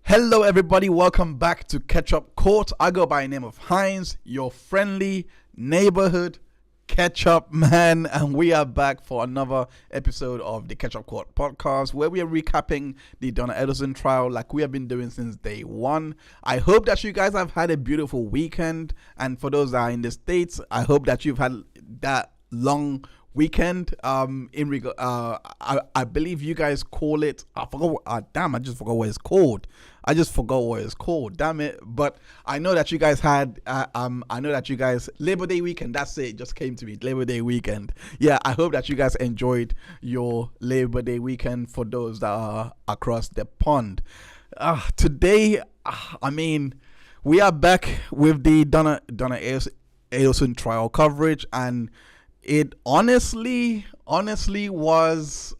Hello everybody, welcome back to Catch Up Court. I go by the name of Hines, your friendly neighborhood catch up man, and we are back for another episode of the Catch Up Court podcast where we are recapping the Donna Adelson trial like we have been doing since day one. I hope that you guys have had a beautiful weekend, and for those that are in the States, I hope that you've had that long weekend. I believe you guys call it, I just forgot what it's called. Damn it. But I know that you guys had Labor Day weekend. That's it just came to me. Labor Day weekend. Yeah, I hope that you guys enjoyed your Labor Day weekend for those that are across the pond. Today, we are back with the Donna Adelson trial coverage, and it honestly was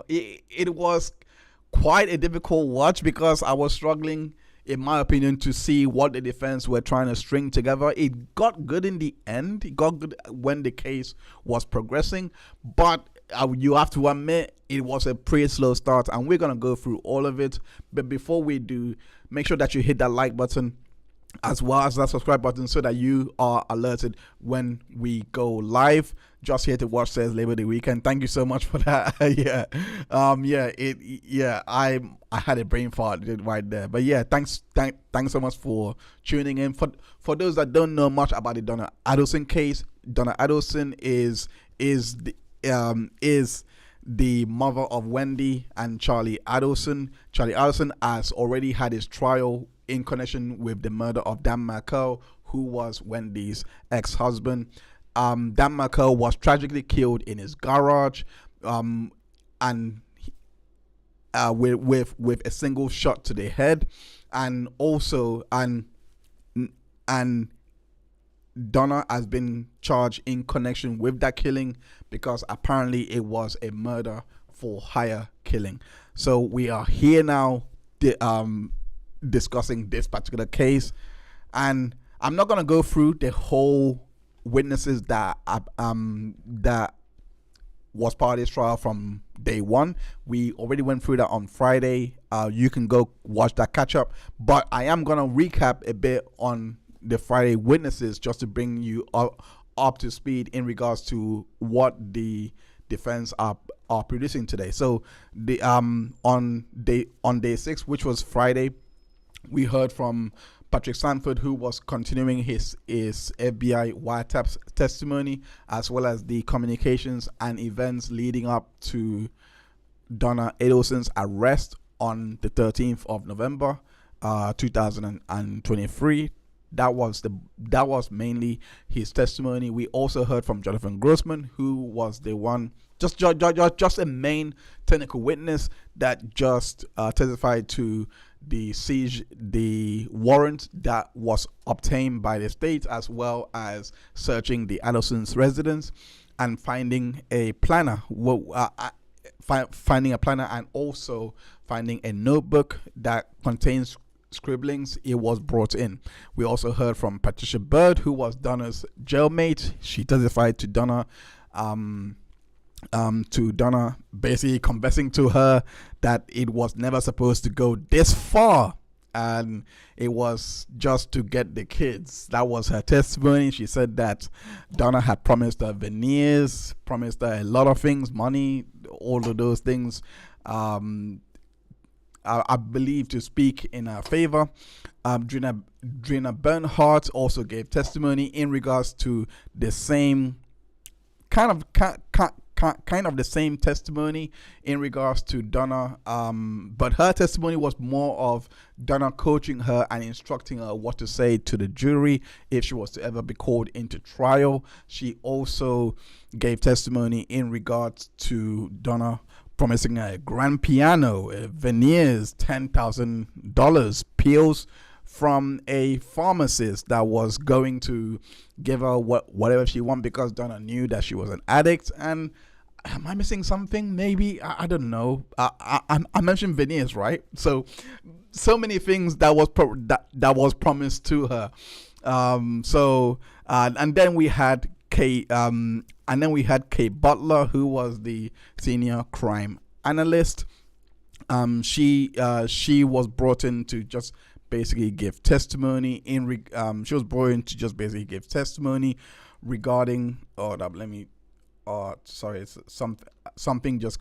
it was quite a difficult watch because I was struggling, in my opinion, to see what the defense were trying to string together. It got good in the end. It got good when the case was progressing, but you have to admit it was a pretty slow start, and we're gonna go through all of it. But before we do, make sure that you hit that like button as well as that subscribe button so that you are alerted when we go live. Just here to watch says Labor Day weekend. Thank you so much for that. I had a brain fart right there, but yeah, thanks so much for tuning in. For those that don't know much about the Donna Adelson case, Donna Adelson is the mother of Wendi and Charlie Adelson. Charlie Adelson has already had his trial in connection with the murder of Dan Markel, who was Wendi's ex-husband. Dan Markel was tragically killed in his garage, and with a single shot to the head, and Donna has been charged in connection with that killing because apparently it was a murder for hire killing. So we are here now discussing this particular case, and I'm not gonna go through the whole witnesses that was part of this trial from day one. We already went through that on Friday. You can go watch that catch up, but I am gonna recap a bit on the Friday witnesses just to bring you up to speed in regards to what the defense are producing today. So the on day 6, which was Friday, we heard from Patrick Sanford, who was continuing his FBI wiretap testimony, as well as the communications and events leading up to Donna Adelson's arrest on the 13th of November, 2023. That was mainly his testimony. We also heard from Jonathan Grossman, who was the one, just a main technical witness that just testified to the warrant that was obtained by the state, as well as searching the Adelson's residence and finding a planner. Finding a planner and also finding a notebook that contains scribblings. It was brought in. We also heard from Patricia Bird, who was Donna's jailmate. She testified to Donna, basically confessing to her that it was never supposed to go this far, and it was just to get the kids. That was her testimony. She said that Donna had promised her veneers, promised her a lot of things, money, all of those things, I believe, to speak in her favor. Drina Bernhart also gave testimony in regards to the same kind of the same testimony in regards to Donna, but her testimony was more of Donna coaching her and instructing her what to say to the jury if she was to ever be called into trial. She also gave testimony in regards to Donna promising her a grand piano, veneers, $10,000, pills from a pharmacist that was going to give her whatever she wanted, because Donna knew that she was an addict. And am I missing something? Maybe, I don't know. I mentioned veneers, right? So many things that was promised to her. And then we had Kate Butler, who was the senior crime analyst. She was brought in to just basically give testimony she was brought in to just basically give testimony regarding sorry, it's something just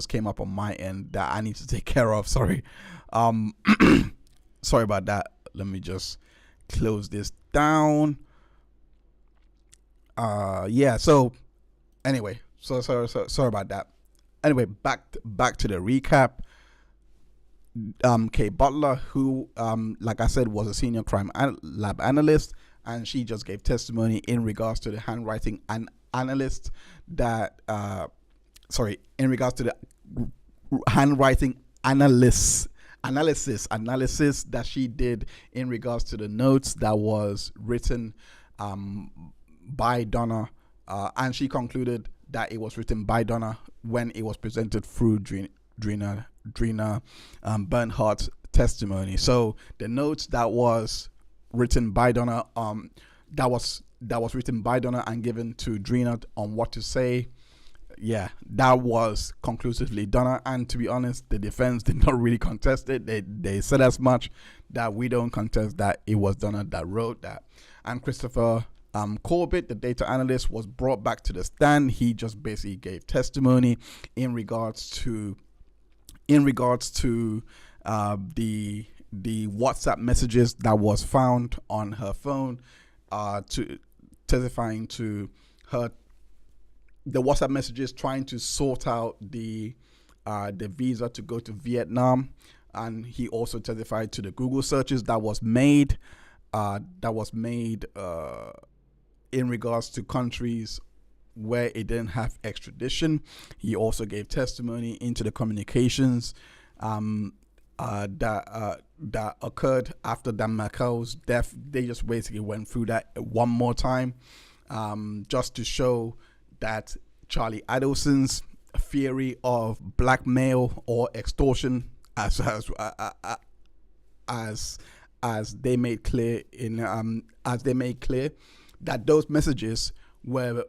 came up on my end that I need to take care of. Sorry. Sorry about that. Let me just close this down. So anyway, so sorry about that. Anyway, back to the recap. Kay Butler, who like I said was a senior crime lab analyst, and she just gave testimony in regards to the handwriting analyst that in regards to the handwriting analysis that she did in regards to the notes that was written by Donna, and she concluded that it was written by Donna when it was presented through Drina Bernhart's testimony. So the notes that was written by Donna, that was written by Donna and given to Drina on what to say, that was conclusively Donna. And to be honest, the defense did not really contest it. They said as much, that we don't contest that it was Donna that wrote that. And Christopher Corbett, the data analyst, was brought back to the stand. He just basically gave testimony in regards to the WhatsApp messages that was found on her phone, to testifying to her the WhatsApp messages trying to sort out the visa to go to Vietnam. And he also testified to the Google searches that was made in regards to countries where it didn't have extradition. He also gave testimony into the communications that occurred after Dan Markel's death. They just basically went through that one more time, just to show that Charlie Adelson's theory of blackmail or extortion, as they made clear that those messages were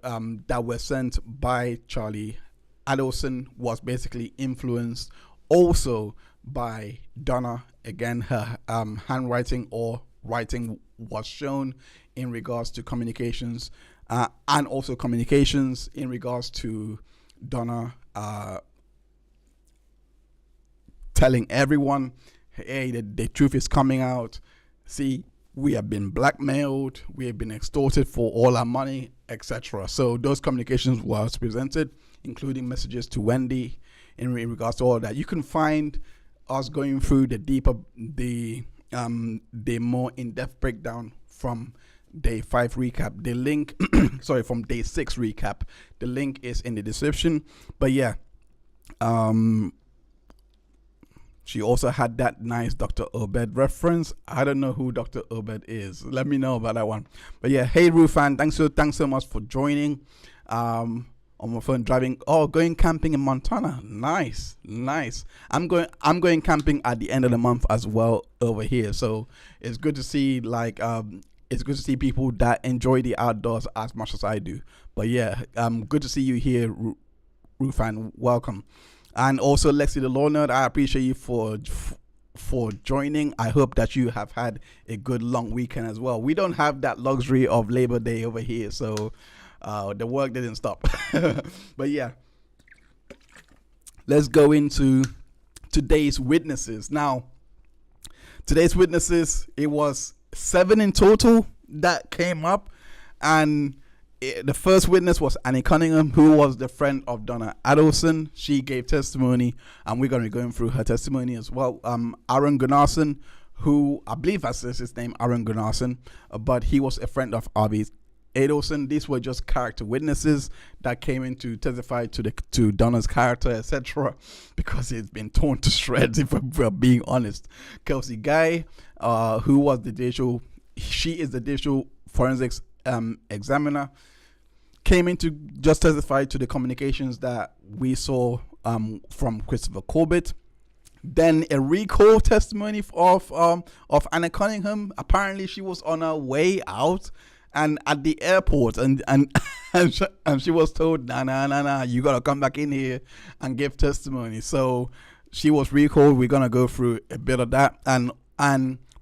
that were sent by Charlie Adelson was basically influenced also by Donna. Again, her handwriting or writing was shown in regards to communications, and also communications in regards to Donna telling everyone, hey, the truth is coming out. See, we have been blackmailed, we have been extorted for all our money, etc. So those communications was presented, including messages to Wendi in regards to all that. You can find us going through the more in-depth breakdown from day 5 recap. The link, from day 6 recap. The link is in the description. But yeah, she also had that nice Dr. Obed reference. I don't know who Dr. Obed is. Let me know about that one. But yeah, hey Rufan, thanks so much for joining. On my phone going camping in Montana. Nice. I'm going camping at the end of the month as well over here. So it's good to see people that enjoy the outdoors as much as I do. But yeah, good to see you here, Rufan. Welcome. And also Lexi the Law Nerd, I appreciate you for joining. I hope that you have had a good long weekend as well. We don't have that luxury of Labor Day over here, so the work didn't stop. But yeah, let's go into today's witnesses. Now, today's witnesses, it was 7 in total that came up, and the first witness was Annie Cunningham, who was the friend of Donna Adelson. She gave testimony, and we're going to be going through her testimony as well. Aaron Gunnarsson, who I believe that's his name, Aaron Gunnarsson, but he was a friend of Wendi Adelson. These were just character witnesses that came in to testify to Donna's character, etc., because it's been torn to shreds, if we're being honest. Kelsey Guay, who was she is the digital forensics examiner, came in to just testify to the communications that we saw from Christopher Corbett. Then a recall testimony of Anna Cunningham. Apparently she was on her way out and at the airport, and she was told, nah, you gotta come back in here and give testimony. So she was recalled. We're gonna go through a bit of that, and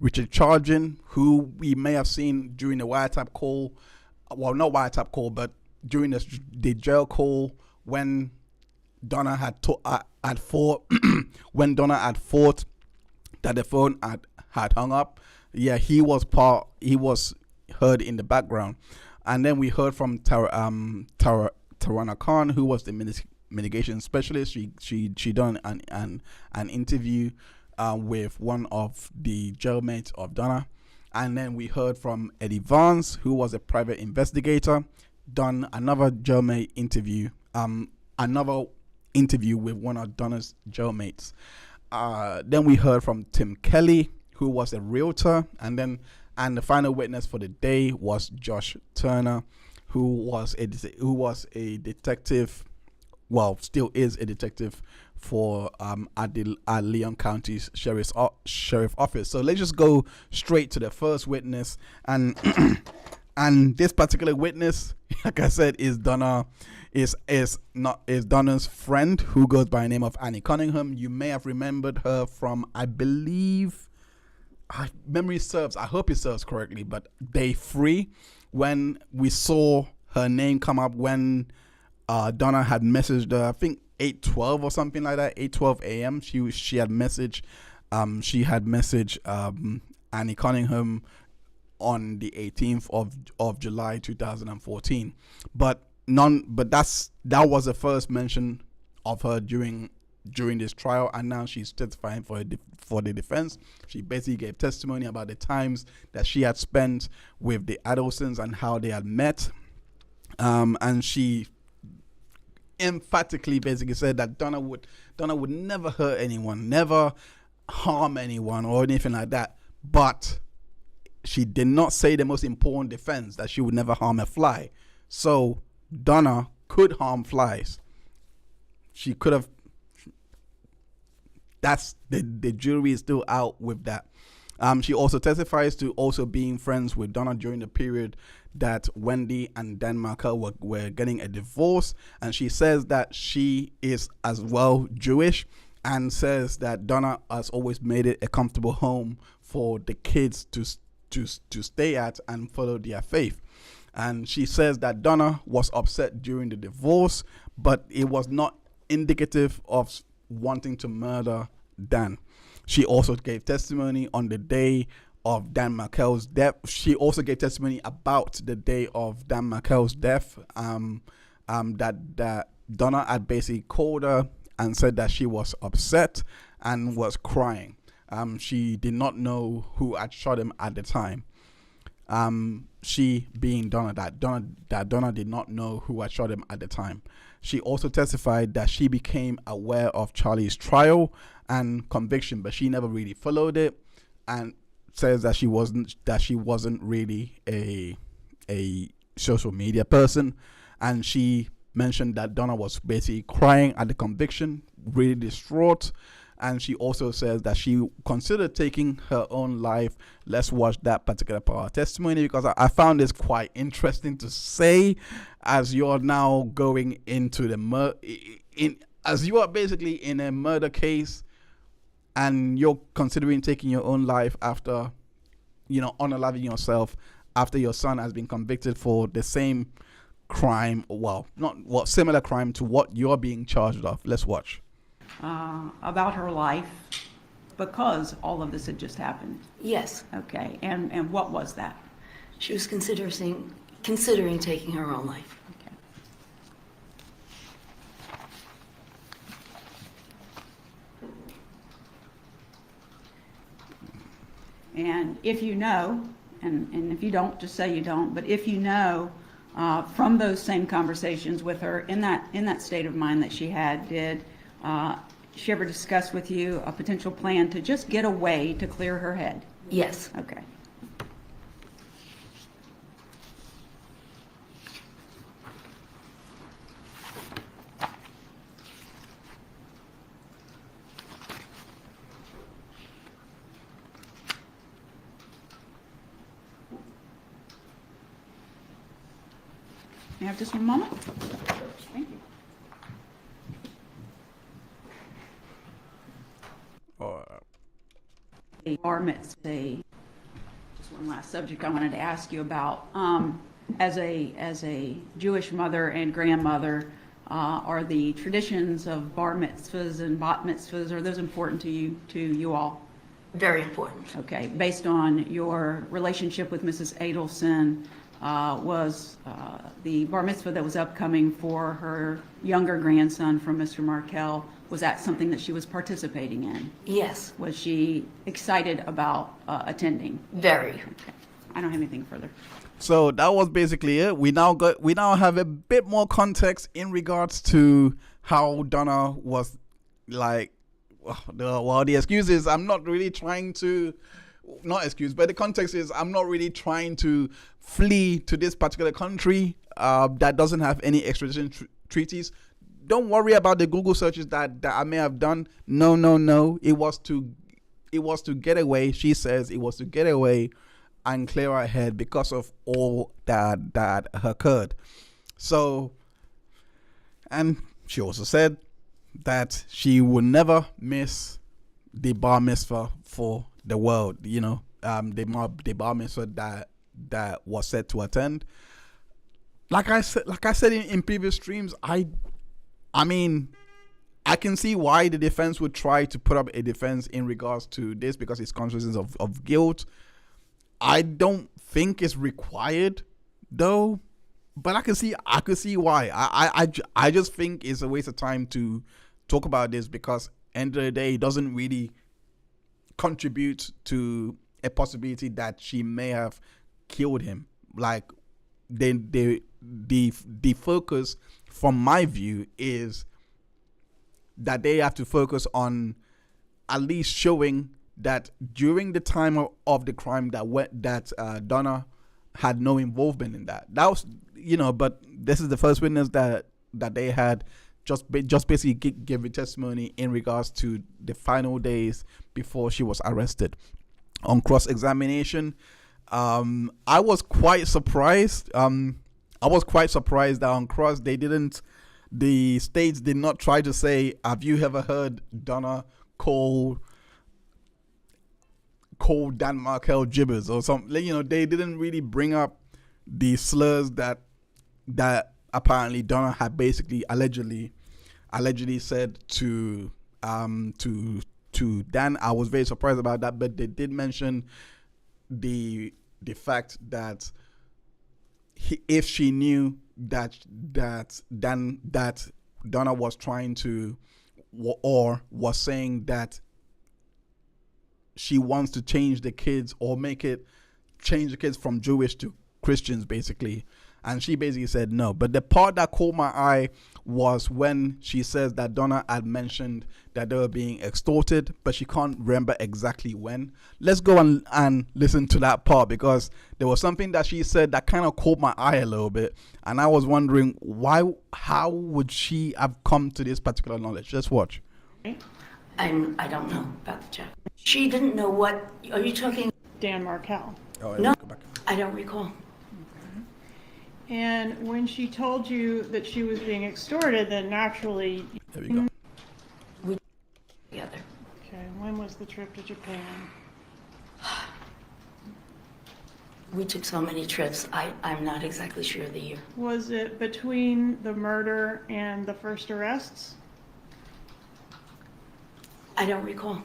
Richard Chagrin, who we may have seen during the wiretap call, well, not wiretap call, but during the jail call when Donna had thought when Donna had thought that the phone had hung up. Yeah, he was heard in the background. And then we heard from Tarana Khan, who was the mitigation specialist. She done an interview with one of the jailmates of Donna. And then we heard from Eddie Varnes, who was a private investigator, done another jailmate interview, another interview with one of Donna's jailmates. Then we heard from Tim Kelly, who was a realtor, and the final witness for the day was Josh Turner, who was a detective, well, still is a detective for at Leon County's sheriff office. So let's just go straight to the first witness, and and this particular witness, like I said, is Donna's friend, who goes by the name of Annie Cunningham. You may have remembered her from, I believe, memory serves, I hope it serves correctly, but day 3, when we saw her name come up when Donna had messaged her, I think 8:12 or something like that, 8:12 a.m. She had messaged Annie Cunningham on the 18th of July 2014, but that was the first mention of her during this trial, and now she's testifying for the defense. She basically gave testimony about the times that she had spent with the Adelsons and how they had met, and she emphatically basically said that Donna would never hurt anyone, never harm anyone or anything like that, but she did not say the most important defense, that she would never harm a fly. So Donna could harm flies. She could have. That's the jury is still out with that. She also testifies to also being friends with Donna during the period that Wendi and Dan Markel were getting a divorce, and she says that she is as well Jewish, and says that Donna has always made it a comfortable home for the kids to stay at and follow their faith. And she says that Donna was upset during the divorce, but it was not indicative of wanting to murder Dan. She also gave testimony on the day of Dan Markel's death. She also gave testimony about the day of Dan Markel's death, that Donna had basically called her and said that she was upset and was crying. She did not know who had shot him at the time. She being Donna, that Donna did not know who had shot him at the time. She also testified that she became aware of Charlie's trial and conviction, but she never really followed it, and says that she wasn't really a social media person. And she mentioned that Donna was basically crying at the conviction, really distraught. And she also says that she considered taking her own life. Let's watch that particular part of testimony, because I found this quite interesting to say, as you're now going into as you are basically in a murder case, and you're considering taking your own life after, unaliving yourself after your son has been convicted for the same crime, similar crime to what you're being charged of. Let's watch. About her life, because all of this had just happened. Yes. Okay, and what was that? She was considering taking her own life. Okay. And if you know, and if you don't, just say you don't, but if you know, from those same conversations with her in that state of mind that she had, did she ever discuss with you a potential plan to just get away to clear her head? Yes. Okay. May I have just one moment? Thank you. bar mitzvah. Just one last subject I wanted to ask you about. As a Jewish mother and grandmother, are the traditions of bar mitzvahs and bat mitzvahs, are those important to you all? Very important. Okay, based on your relationship with Mrs. Adelson, was the bar mitzvah that was upcoming for her younger grandson from Mr. Markel, was that something that she was participating in? Yes, Was she excited about attending? very. Okay. I don't have anything further. So that was basically it. We now have a bit more context in regards to how Donna was like. The excuse is I'm not really trying to, not excuse, but the context is I'm not really trying to flee to this particular country that doesn't have any extradition treaties. Don't worry about the Google searches that I may have done. No. It was to get away. She says it was to get away and clear her head because of all that occurred. So, and she also said that she would never miss the bar mitzvah for the world. You know, the bar mitzvah that was set to attend. Like I said in previous streams, I mean, I can see why the defense would try to put up a defense in regards to this because it's consciousness of guilt. I don't think it's required though, but I can see why. I just think it's a waste of time to talk about this because end of the day it doesn't really contribute to a possibility that she may have killed him. Like the focus from my view is that they have to focus on at least showing that during the time of the crime that Donna had no involvement in that. That was, but this is the first witness that they had just basically give a testimony in regards to the final days before she was arrested. On cross-examination, I was quite surprised. that on cross the states did not try to say, have you ever heard Donna call Dan Markel gibbers or something? They didn't really bring up the slurs that apparently Donna had basically allegedly said to Dan. I was very surprised about that, but they did mention the fact that if she knew that Donna was trying to or was saying that she wants to change the kids or change the kids from Jewish to Christians basically, and she basically said no. But the part that caught my eye was when she says that Donna had mentioned that they were being extorted, but she can't remember exactly when. Let's go and listen to that part because there was something that she said that kind of caught my eye a little bit, and I was wondering how would she have come to this particular knowledge? Just watch. I don't know about the check. She didn't know what, are you talking? Dan Markel. Oh, No, I don't recall. And when she told you that she was being extorted, then naturally, There we go. We together. okay, when was the trip to Japan? We took so many trips. I'm not exactly sure of the year. Was it between the murder and the first arrests? I don't recall.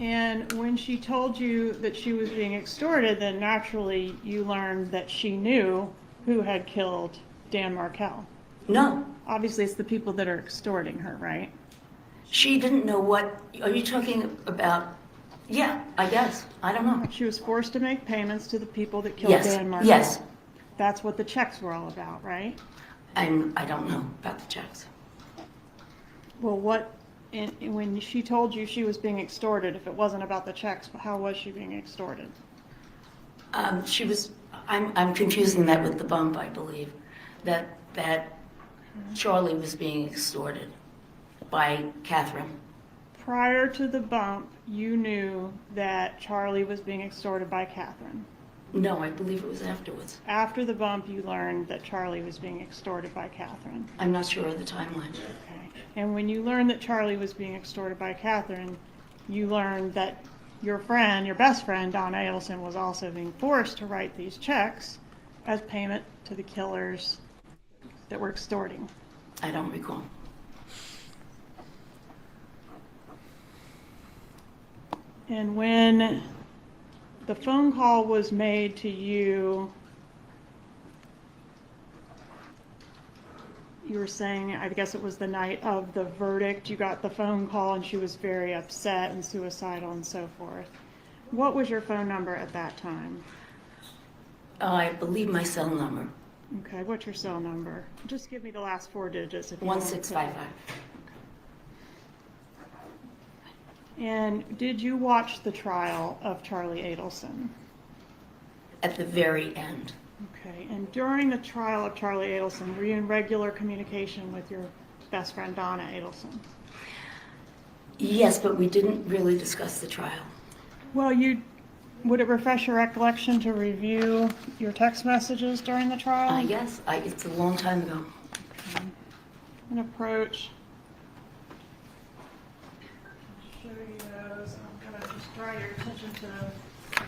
And when she told you that she was being extorted, then naturally you learned that she knew who had killed Dan Markel. No, Obviously, it's the people that are extorting her, right? she didn't know what, are you talking about? Yeah, I guess. I don't know. She was forced to make payments to the people that killed Yes, Dan Markel. yes. That's what the checks were all about, right? I don't know about the checks. Well, when she told you she was being extorted, if it wasn't about the checks, how was she being extorted? She was, I'm confusing that with the bump, I believe, that Charlie was being extorted by Kathryn. Prior to the bump, you knew that Charlie was being extorted by Kathryn. No, I believe it was afterwards. After the bump, you learned that Charlie was being extorted by Kathryn. I'm not sure of the timeline. Okay. And when you learned that Charlie was being extorted by Kathryn, you learned that your friend, your best friend, Donna Adelson, was also being forced to write these checks as payment to the killers that were extorting. I don't recall. And when the phone call was made to you, you were saying, I guess it was the night of the verdict, you got the phone call and she was very upset and suicidal and so forth. What was your phone number at that time? I believe my cell number, Okay, what's your cell number? Just give me the last 4 digits if you want to. 1655. And did you watch the trial of Charlie Adelson? At the very end. Okay, and during the trial of Charlie Adelson, were you in regular communication with your best friend Donna Adelson? Yes, but we didn't really discuss the trial. Well, would it refresh your recollection to review your text messages during the trial? Yes, it's a long time ago. Okay. An approach. Show you those. I'm going to just draw your attention to,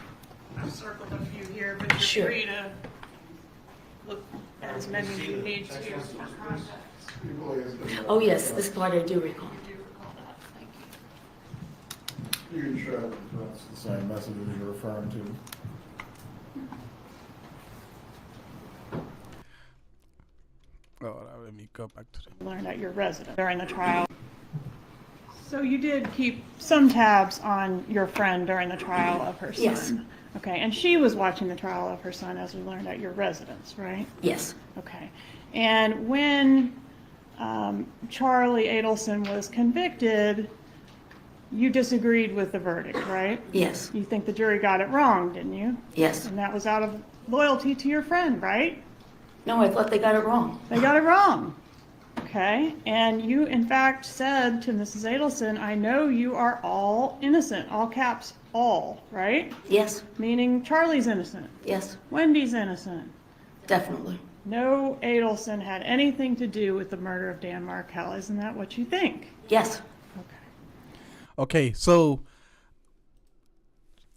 I've circled a few here, but you're Sure. free to look at as many as you need to for context. Oh, yes, this part I do recall. You do recall that. Thank you. You can show that's the same messages you're referring to. Oh, let me go back to the. Learned at your residence during the trial. So you did keep some tabs on your friend during the trial of her son? Yes. Okay, and she was watching the trial of her son, as we learned, at your residence, right? Yes, Okay. And when Charlie Adelson was convicted, you disagreed with the verdict, right? yes, You think the jury got it wrong, didn't you? yes. And that was out of loyalty to your friend, right? No, I thought they got it wrong. They got it wrong. Okay, and you in fact said to Mrs. Adelson, I know you are all innocent, all caps, all, right? Yes, Meaning Charlie's innocent, yes, Wendy's innocent. definitely. No Adelson had anything to do with the murder of Dan Markel. Isn't that what you think? Yes, Okay. Okay, so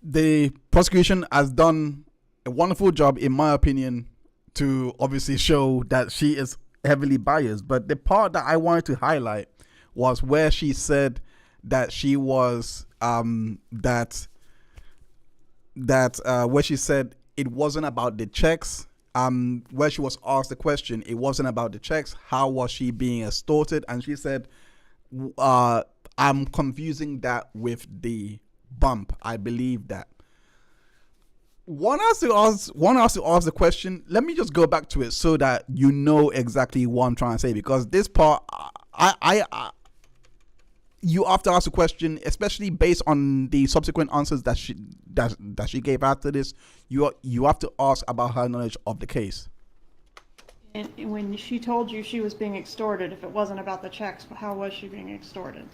the prosecution has done a wonderful job, in my opinion, to obviously show that she is heavily biased. But the part that I wanted to highlight was where she said that she was where she said it wasn't about the checks. Where she was asked the question, it wasn't about the checks. How was she being extorted? And she said, I'm confusing that with the bump. I believe that. One has to ask the question. Let me just go back to it so that you know exactly what I'm trying to say, because this part, you have to ask the question, especially based on the subsequent answers that she gave after this. You have to ask about her knowledge of the case. And when she told you she was being extorted, if it wasn't about the checks, how was she being extorted?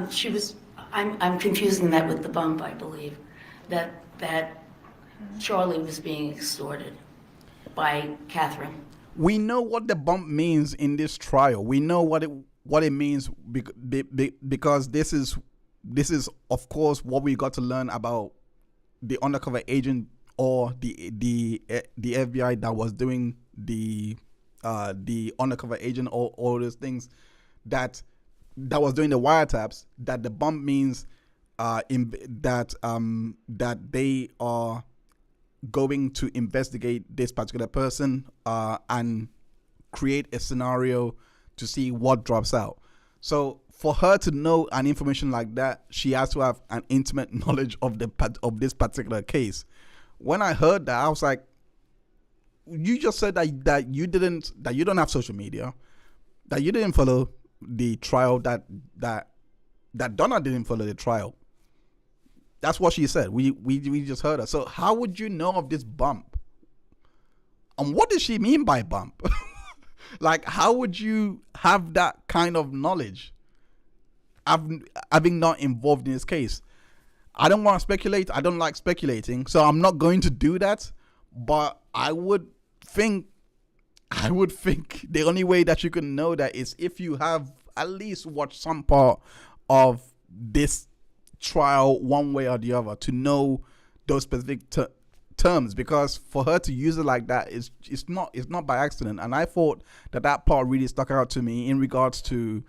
she was, I'm confusing that with the bump, I believe, that Charlie was being extorted by Kathryn. We know what the bump means in this trial. We know what it means because this is of course what we got to learn about the undercover agent or the FBI that was doing the undercover agent, all those things that was doing the wiretaps. That the bump means that they are going to investigate this particular person and create a scenario to see what drops out. So for her to know an information like that, she has to have an intimate knowledge of this particular case. When I heard that, I was like, you just said that you don't have social media, that you didn't follow the trial, that Donna didn't follow the trial. That's what she said. We just heard her. So how would you know of this bump? And what does she mean by bump? Like, how would you have that kind of knowledge? Having not involved in this case. I don't want to speculate. I don't like speculating, so I'm not going to do that. But I would think the only way that you can know that is if you have at least watched some part of this trial one way or the other, to know those specific terms, because for her to use it like that is it's not by accident. And I thought that part really stuck out to me in regards to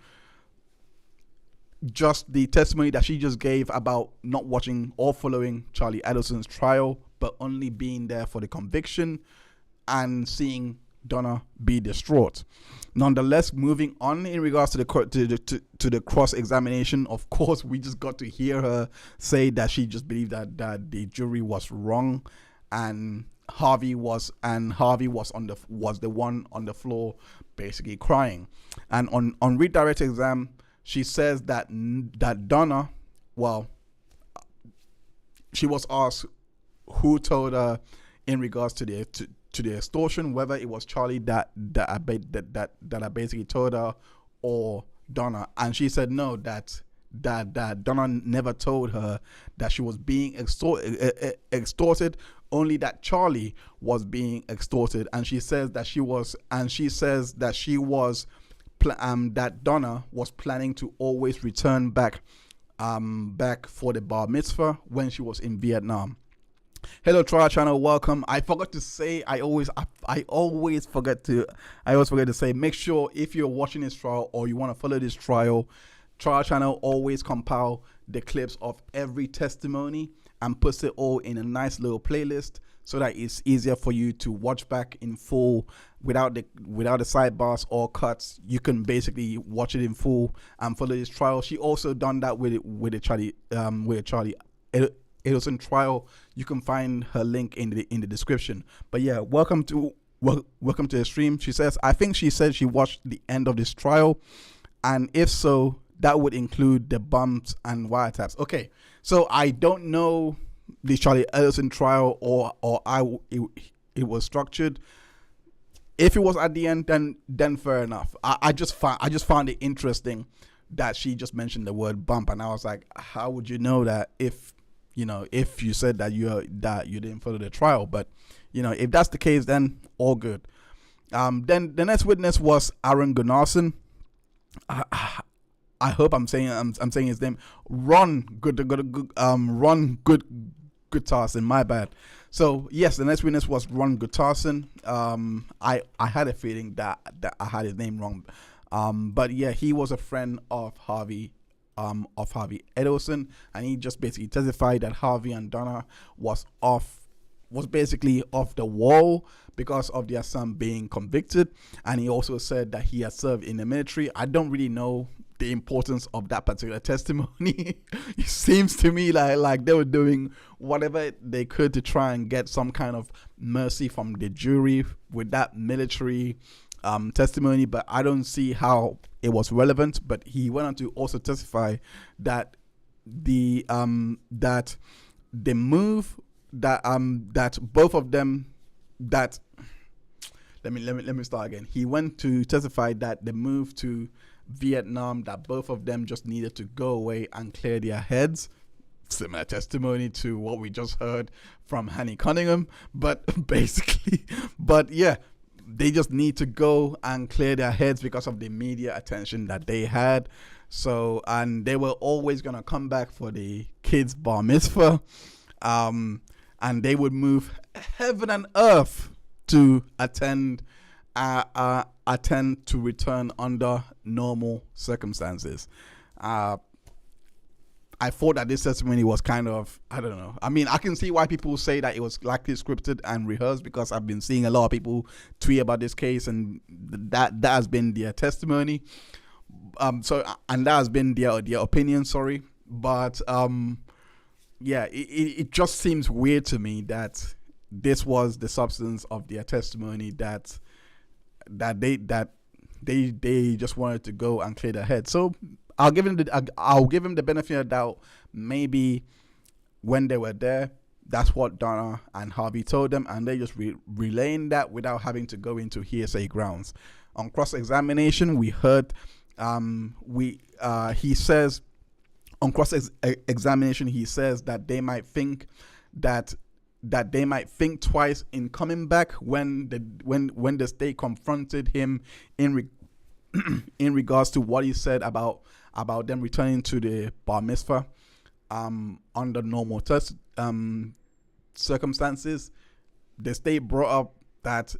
just the testimony that she just gave about not watching or following Charlie Adelson's trial, but only being there for the conviction and seeing Donna be distraught. Nonetheless, moving on in regards to the cross-examination, of course, we just got to hear her say that she just believed that the jury was wrong, and Harvey was the one on the floor basically crying. And on redirect exam, she says that Donna, well, she was asked who told her in regards to the extortion, whether it was Charlie that I basically told her, or Donna, and she said no, that Donna never told her that she was being extorted, only that Charlie was being extorted. And she says that that Donna was planning to always return back for the bar mitzvah when she was in Vietnam. Hello, trial channel, welcome. I forgot to say, I always forget to say, make sure if you're watching this trial or you want to follow this trial channel always compile the clips of every testimony and puts it all in a nice little playlist, so that it's easier for you to watch back in full without the sidebars or cuts. You can basically watch it in full and follow this trial. She also done that with the Charlie Adelson trial. You can find her link in the description. But yeah, welcome to the stream. She says, I think she said she watched the end of this trial, and if so, that would include the bumps and wiretaps. Okay, so I don't know the Charlie Adelson trial or how it was structured. If it was at the end, then fair enough. I just found it interesting that she just mentioned the word bump, and I was like, how would you know that if you said that you didn't follow the trial? But if that's the case, then all good. Then the next witness was Aaron Gunnarsson. I hope I'm saying his name. Ron Gutterson. My bad. So yes, the next witness was Ron Gutterson. I had a feeling that I had his name wrong, but yeah, he was a friend of Harvey Adelson, and he just basically testified that Harvey and Donna was basically off the wall because of their son being convicted. And he also said that he had served in the military. I don't really know the importance of that particular testimony. It seems to me like they were doing whatever they could to try and get some kind of mercy from the jury with that military testimony, but I don't see how it was relevant. But he went on to also testify that the move that both of them that let me start again. He went to testify that the move to Vietnam, that both of them just needed to go away and clear their heads. Similar testimony to what we just heard from Hanny Cunningham, but yeah, they just need to go and clear their heads because of the media attention that they had. So, and they were always going to come back for the kids' bar mitzvah, and they would move heaven and earth to attend to return under normal circumstances. I thought that this testimony was kind of, I don't know. I mean, I can see why people say that it was likely scripted and rehearsed, because I've been seeing a lot of people tweet about this case, and that has been their testimony. So, and that has been their opinion, sorry. But yeah, it just seems weird to me that this was the substance of their testimony, that they just wanted to go and clear their head. So I'll give him the benefit of the doubt. Maybe when they were there, that's what Donna and Harvey told them, and they just relaying that without having to go into hearsay grounds. On cross-examination, we heard he says on cross-examination he says that they might think twice in coming back when the state confronted him in regards to what he said about about them returning to the bar mitzvah under normal circumstances. The state brought up that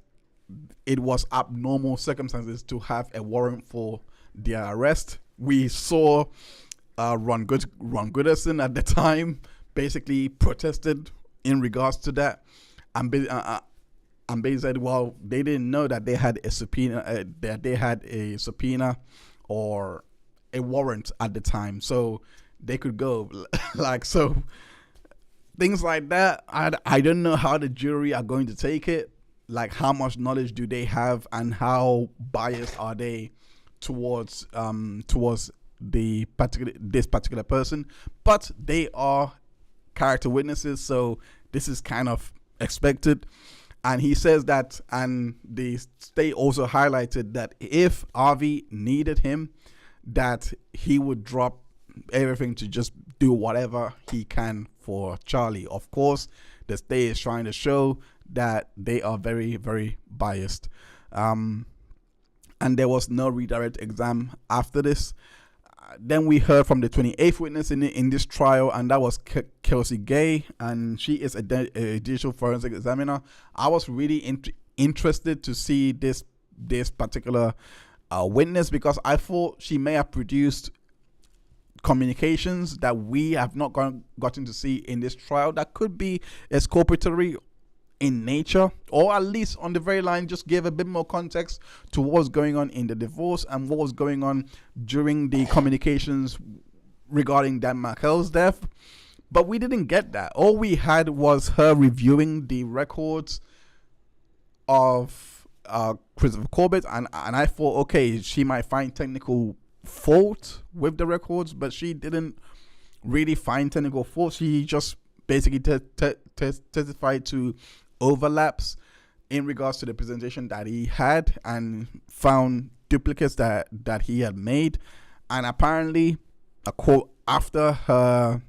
it was abnormal circumstances to have a warrant for their arrest. We saw Ron Gutterson at the time basically protested in regards to that, and basically said, well, they didn't know that they had a subpoena, or a warrant at the time, so they could go. Like, so things like that. I don't know how the jury are going to take it. Like, how much knowledge do they have, and how biased are they towards this particular person? But they are character witnesses, so this is kind of expected. And he says that, and the state also highlighted that if Harvey needed him, that he would drop everything to just do whatever he can for Charlie. Of course, the state is trying to show that they are very, very biased. And there was no redirect exam after this. Then we heard from the 28th witness in this trial, and that was Kelsey Guay, and she is a digital forensic examiner. I was really interested to see this particular witness, because I thought she may have produced communications that we have not gotten to see in this trial that could be exculpatory in nature, or at least on the very line just give a bit more context to what was going on in the divorce and what was going on during the communications regarding Dan Markel's death. But we didn't get that. All we had was her reviewing the records of Christopher Corbett, and I thought, okay, she might find technical fault with the records, but she didn't really find technical fault. She just basically testified to overlaps in regards to the presentation that he had, and found duplicates that he had made. And apparently, a quote, after her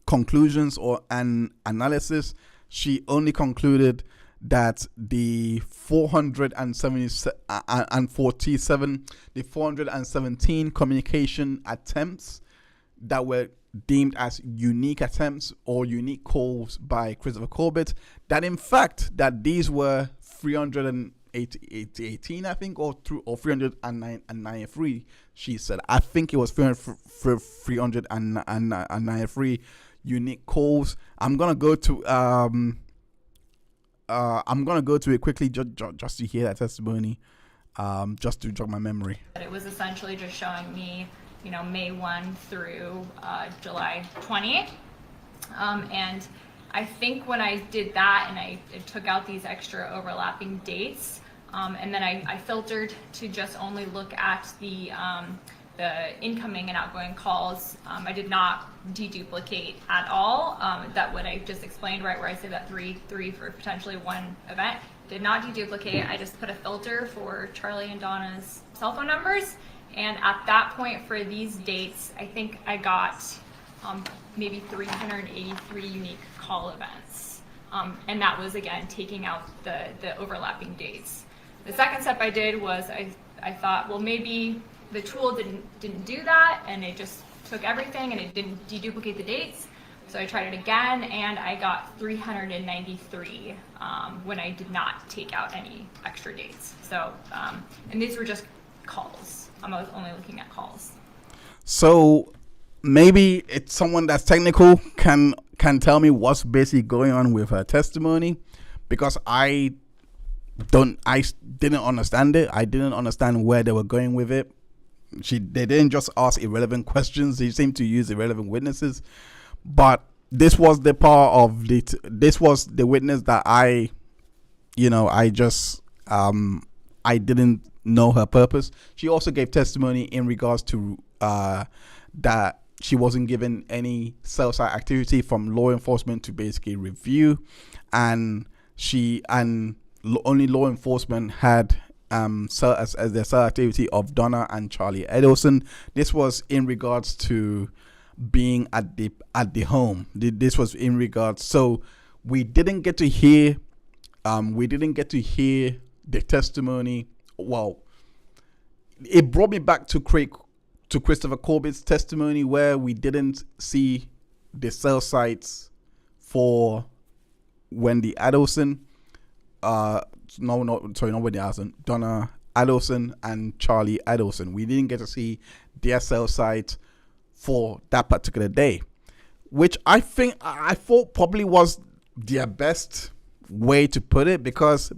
conclusions or an analysis, she only concluded that the 417 communication attempts that were deemed as unique attempts or unique calls by Christopher Corbett, that in fact that these were 318, I think, or 393. She said, I think it was 393 unique calls. I'm gonna go to it quickly just to hear that testimony, just to jog my memory. It was essentially just showing me, May 1 through July 20th. And I think when I did that and I took out these extra overlapping dates, and then I filtered to just only look at the incoming and outgoing calls, I did not deduplicate at all. That what I just explained, right, where I said that three for potentially one event, did not deduplicate. I just put a filter for Charlie and Donna's cell phone numbers. And at that point, for these dates, I think I got maybe 383 unique call events. And that was, again, taking out the overlapping dates. The second step I did was I thought, well, maybe the tool didn't do that, and it just took everything and it didn't deduplicate the dates. So I tried it again, and I got 393 when I did not take out any extra dates. So, and these were just calls. I was only looking at calls. So maybe it's someone that's technical can tell me what's basically going on with her testimony, because I didn't understand it. I didn't understand where they were going with it. They didn't just ask irrelevant questions. They seemed to use irrelevant witnesses. But this was the part of this was the witness that I didn't know her purpose. She also gave testimony in regards to that she wasn't given any cell site activity from law enforcement to basically review, and only law enforcement had cell as the cell activity of Donna and Charlie Adelson. This was in regards to being at the home. This was in regards, so we didn't get to hear the testimony it brought me back to Christopher Corbett's testimony, where we didn't see the cell sites for Wendi Adelson. Not Wendi Adelson. Donna Adelson and Charlie Adelson. We didn't get to see their cell site for that particular day, which I thought probably was their best way to put it,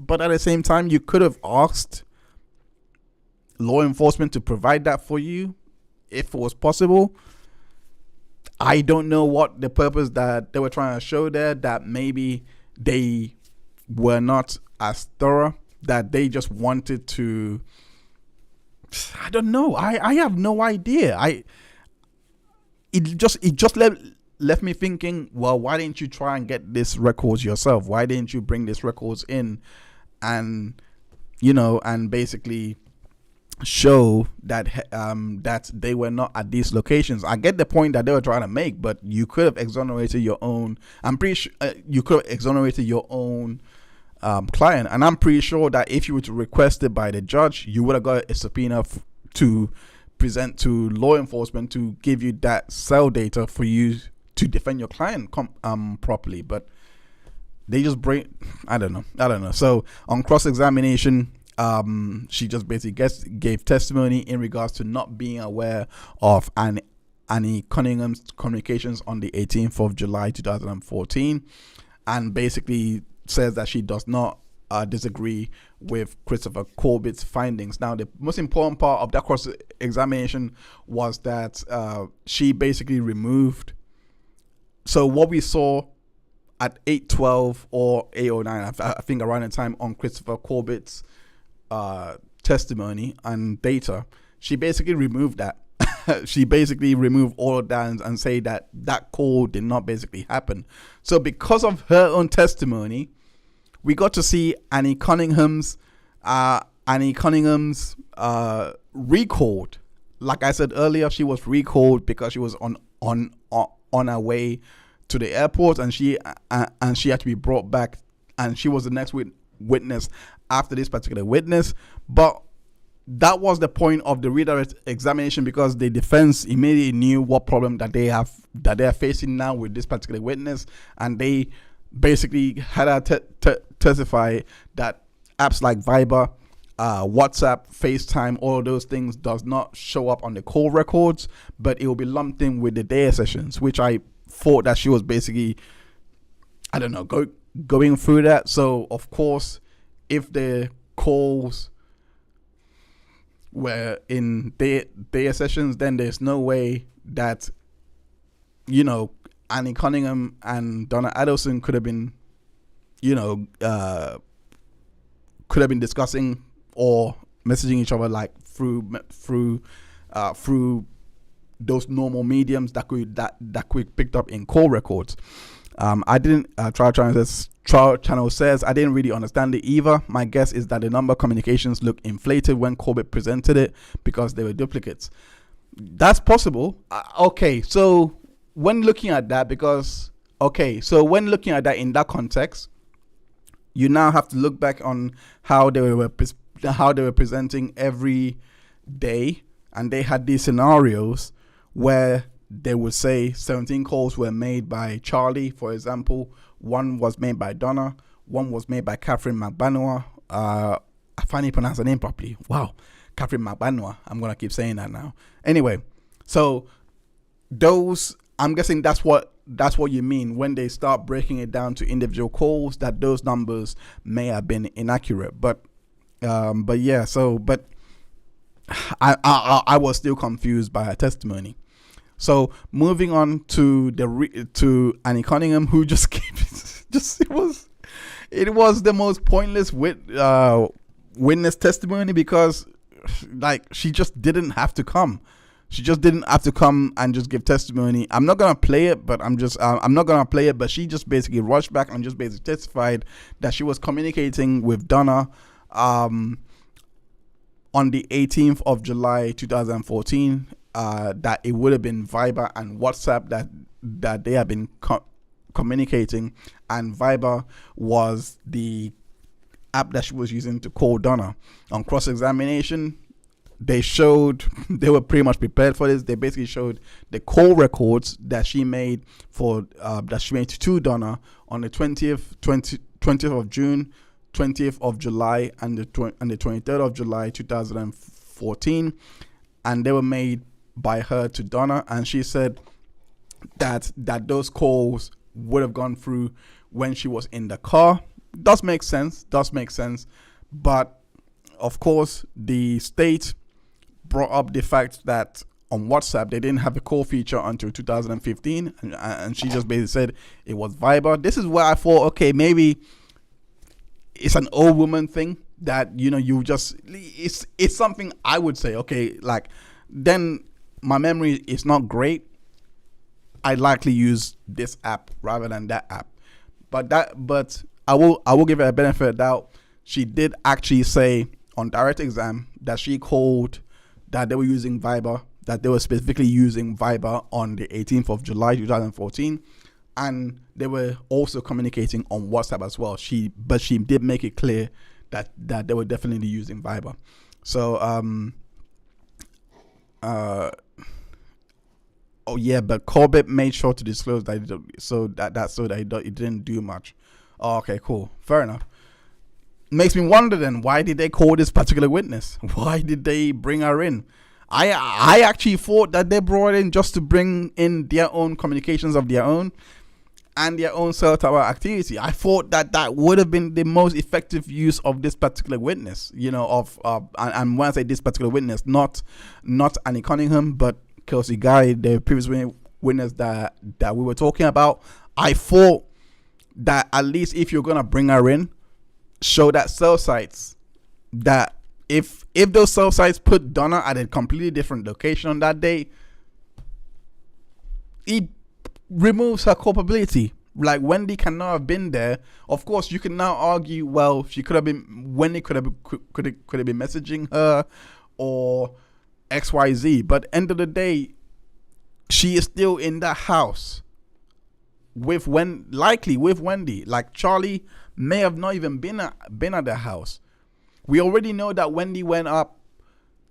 but at the same time, you could have asked law enforcement to provide that for you if it was possible. I don't know what the purpose that they were trying to show there, that maybe they were not as thorough, that they just wanted to, I don't know. I have no idea. It just left me thinking, well, why didn't you try and get this records yourself? Why didn't you bring this records in and, and basically show that that they were not at these locations? I get the point that they were trying to make, but you could have exonerated your own. I'm pretty sure you could have exonerated your own client, and I'm pretty sure that if you were to request it by the judge, you would have got a subpoena to present to law enforcement to give you that cell data for you to defend your client properly. But they just bring, I don't know. So on cross-examination, she just basically gave testimony in regards to not being aware of Annie Cunningham's communications on the 18th of July 2014, and basically says that she does not disagree with Christopher Corbett's findings. Now, the most important part of that cross-examination was that she basically removed. So what we saw at 8:12 or 8:09, I think around the time on Christopher Corbett's testimony and data, she basically removed that. She basically removed all of that and say that call did not basically happen. So because of her own testimony, we got to see Annie Cunningham's recalled. Like I said earlier, she was recalled because she was on her way to the airport, and she had to be brought back, and she was the next witness after this particular witness. But that was the point of the redirect examination, because the defense immediately knew what problem that they are facing now with this particular witness, and they basically had her testify that apps like Viber, WhatsApp, FaceTime, all of those things does not show up on the call records, but it will be lumped in with the data sessions, which I thought that she was basically, I don't know, going through that. So of course, if the calls were in data sessions, then there's no way that, Annie Cunningham and Donna Adelson could have been, discussing or messaging each other like through those normal mediums that could be picked up in call records. I didn't trial channel says I didn't really understand it either. My guess is that the number of communications looked inflated when Corbett presented it because they were duplicates. That's possible. Okay, so when looking at that, in that context, you now have to look back on how they were presenting every day, and they had these scenarios where they would say 17 calls were made by Charlie, for example. One was made by Donna. One was made by Kathryn McBanoa. I finally pronounced her name properly. Wow, Kathryn McBanoa. I'm gonna keep saying that now. Anyway, so those, I'm guessing that's what you mean when they start breaking it down to individual calls, that those numbers may have been inaccurate. But yeah. So, but I was still confused by her testimony. So moving on to to Annie Cunningham, who just it was the most pointless witness testimony, because like she just didn't have to come. She just didn't have to come and just give testimony. I'm not gonna play it, but But she just basically rushed back and just basically testified that she was communicating with Donna on the 18th of July 2014. That it would have been Viber and WhatsApp that they have been communicating, and Viber was the app that she was using to call Donna. On cross-examination, they were pretty much prepared for this. They basically showed the call records that she made to Donna on the 20th of June, 20th of July, and the 23rd of July 2014, and they were made by her to Donna, and she said that those calls would have gone through when she was in the car. Does make sense, but of course the state brought up the fact that on WhatsApp they didn't have a call feature until 2015, and she just basically said it was Viber. This is where I thought, okay, maybe it's an old woman thing that, you know, you just, it's something I would say, okay, like, then my memory is not great, I likely use this app rather than that app. But I will give her a benefit of doubt. She did actually say on direct exam that she called, that they were using Viber, that they were specifically using Viber on the 18th of July 2014, and they were also communicating on WhatsApp as well. But she did make it clear that they were definitely using Viber. So oh yeah, but Corbett made sure to disclose that it didn't do much. Oh, okay, cool, fair enough. Makes me wonder then, why did they call this particular witness? Why did they bring her in? I actually thought that they brought in just to bring in their own communications of their own and their own cell tower activity. I thought that would have been the most effective use of this particular witness, you know, and when I say this particular witness, not Annie Cunningham, but Kelsey Guay, the previous witness that we were talking about. I thought that at least if you're gonna bring her in, show that cell sites, that if those cell sites put Donna at a completely different location on that day, it removes her culpability. Like, Wendi cannot have been there. Of course, you can now argue, well, she could have been, Wendi could have been messaging her or XYZ, but at the end of the day, she is still in that house likely with Wendi. Like, Charlie may have not even been at the house. We already know that Wendi went up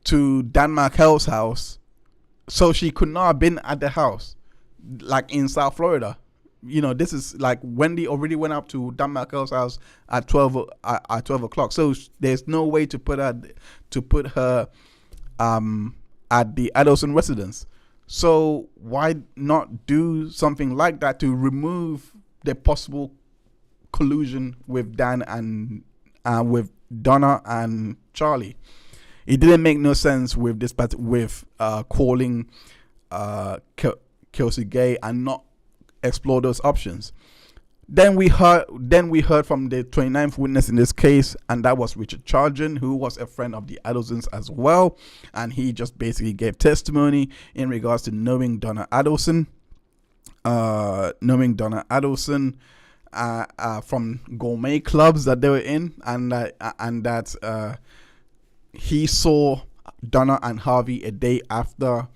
to Dan Markel's house, so she could not have been at the house, like in South Florida. You know, this is like Wendi already went up to Dan Markel's house at 12 o'clock. So there's no way to put her at the Adelson residence. So why not do something like that to remove the possible collusion with Dan and with Donna and Charlie? It didn't make no sense with this, but with calling Kelsey Guay and not explore those options. Then we heard from the 29th witness in this case, and that was Richard Chagrin, who was a friend of the Adelsons as well, and he just basically gave testimony in regards to knowing Donna Adelson from gourmet clubs that they were in, and that he saw Donna and Harvey a day after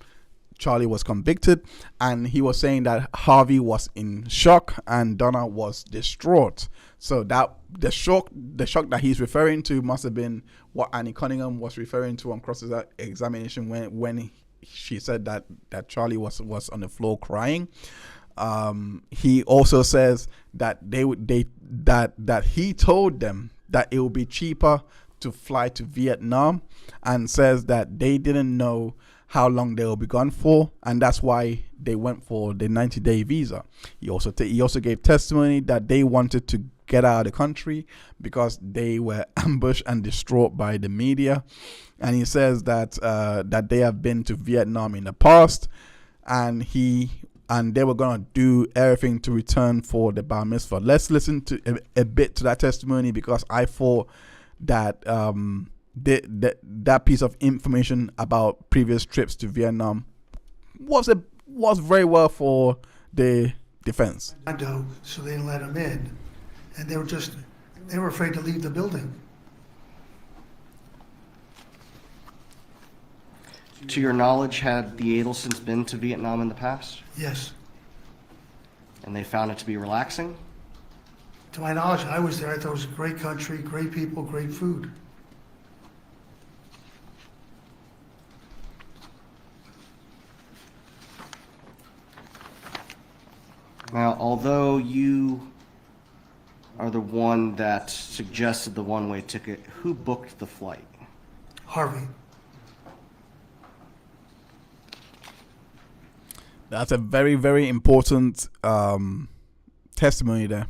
Charlie was convicted, and he was saying that Harvey was in shock and Donna was distraught. So that the shock that he's referring to must have been what Annie Cunningham was referring to on cross-examination when she said that Charlie was on the floor crying. He also says that that he told them that it would be cheaper to fly to Vietnam, and says that they didn't know how long they will be gone for, and that's why they went for the 90-day visa. He also gave testimony that they wanted to get out of the country because they were ambushed and distraught by the media, and he says that they have been to Vietnam in the past, and they were gonna do everything to return for the bar mitzvah. Let's listen to a bit to that testimony, because I thought that that piece of information about previous trips to Vietnam was very well for the defense. So they didn't let him in, and they were afraid to leave the building. To your knowledge, had the Adelsons been to Vietnam in the past? Yes, And they found it to be relaxing? To my knowledge, I was there, I thought it was a great country, great people, great food. Now, although you are the one that suggested the one-way ticket, who booked the flight? Harvey. That's a very, very important testimony there.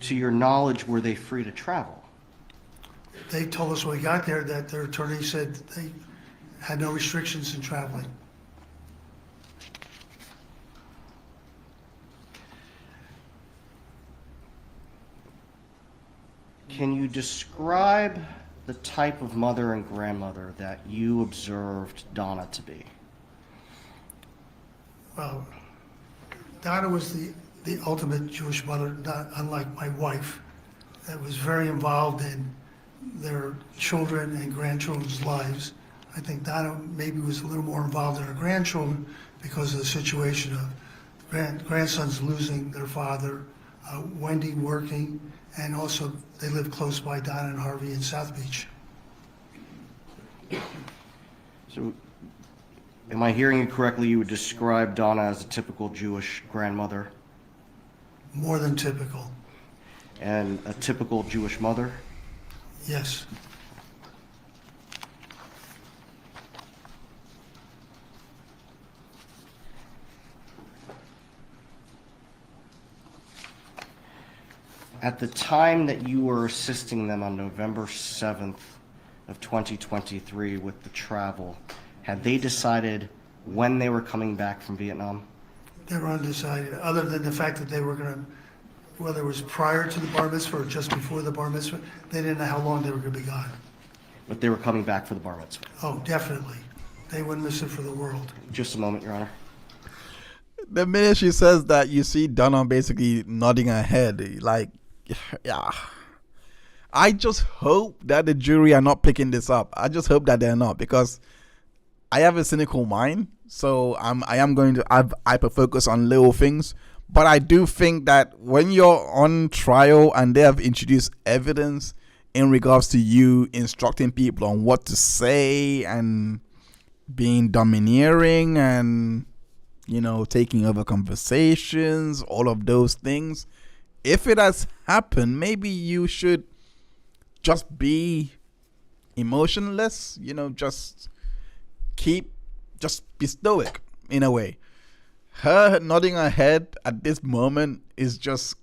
To your knowledge, were they free to travel? They told us when we got there that their attorney said they had no restrictions in traveling. Can you describe the type of mother and grandmother that you observed Donna to be? Well, Donna was the ultimate Jewish mother, not unlike my wife, that was very involved in their children and grandchildren's lives. I think Donna maybe was a little more involved in her grandchildren because of the situation of grandsons losing their father, Wendi working, and also they lived close by, Donna and Harvey, in South Beach. So, am I hearing you correctly? You would describe Donna as a typical Jewish grandmother More than typical, and a typical Jewish mother? yes. At the time that you were assisting them on November 7th of 2023 with the travel, had they decided when they were coming back from Vietnam? They were undecided, other than the fact that they were going to, whether it was prior to the bar mitzvah or just before the bar mitzvah, they didn't know how long they were going to be gone. But they were coming back for the bar mitzvah? Oh, definitely. They wouldn't miss it for the world. Just a moment, Your Honor. The minute she says that, you see Donna basically nodding her head, like, yeah. I just hope that the jury are not picking this up. I just hope that they're not, because I have a cynical mind, so I am going to have hyper focus on little things. But I do think that when you're on trial and they have introduced evidence in regards to you instructing people on what to say and being domineering and, you know, taking over conversations, all of those things, if it has happened, maybe you should just be emotionless, you know, just be stoic in a way. Her nodding her head at this moment is just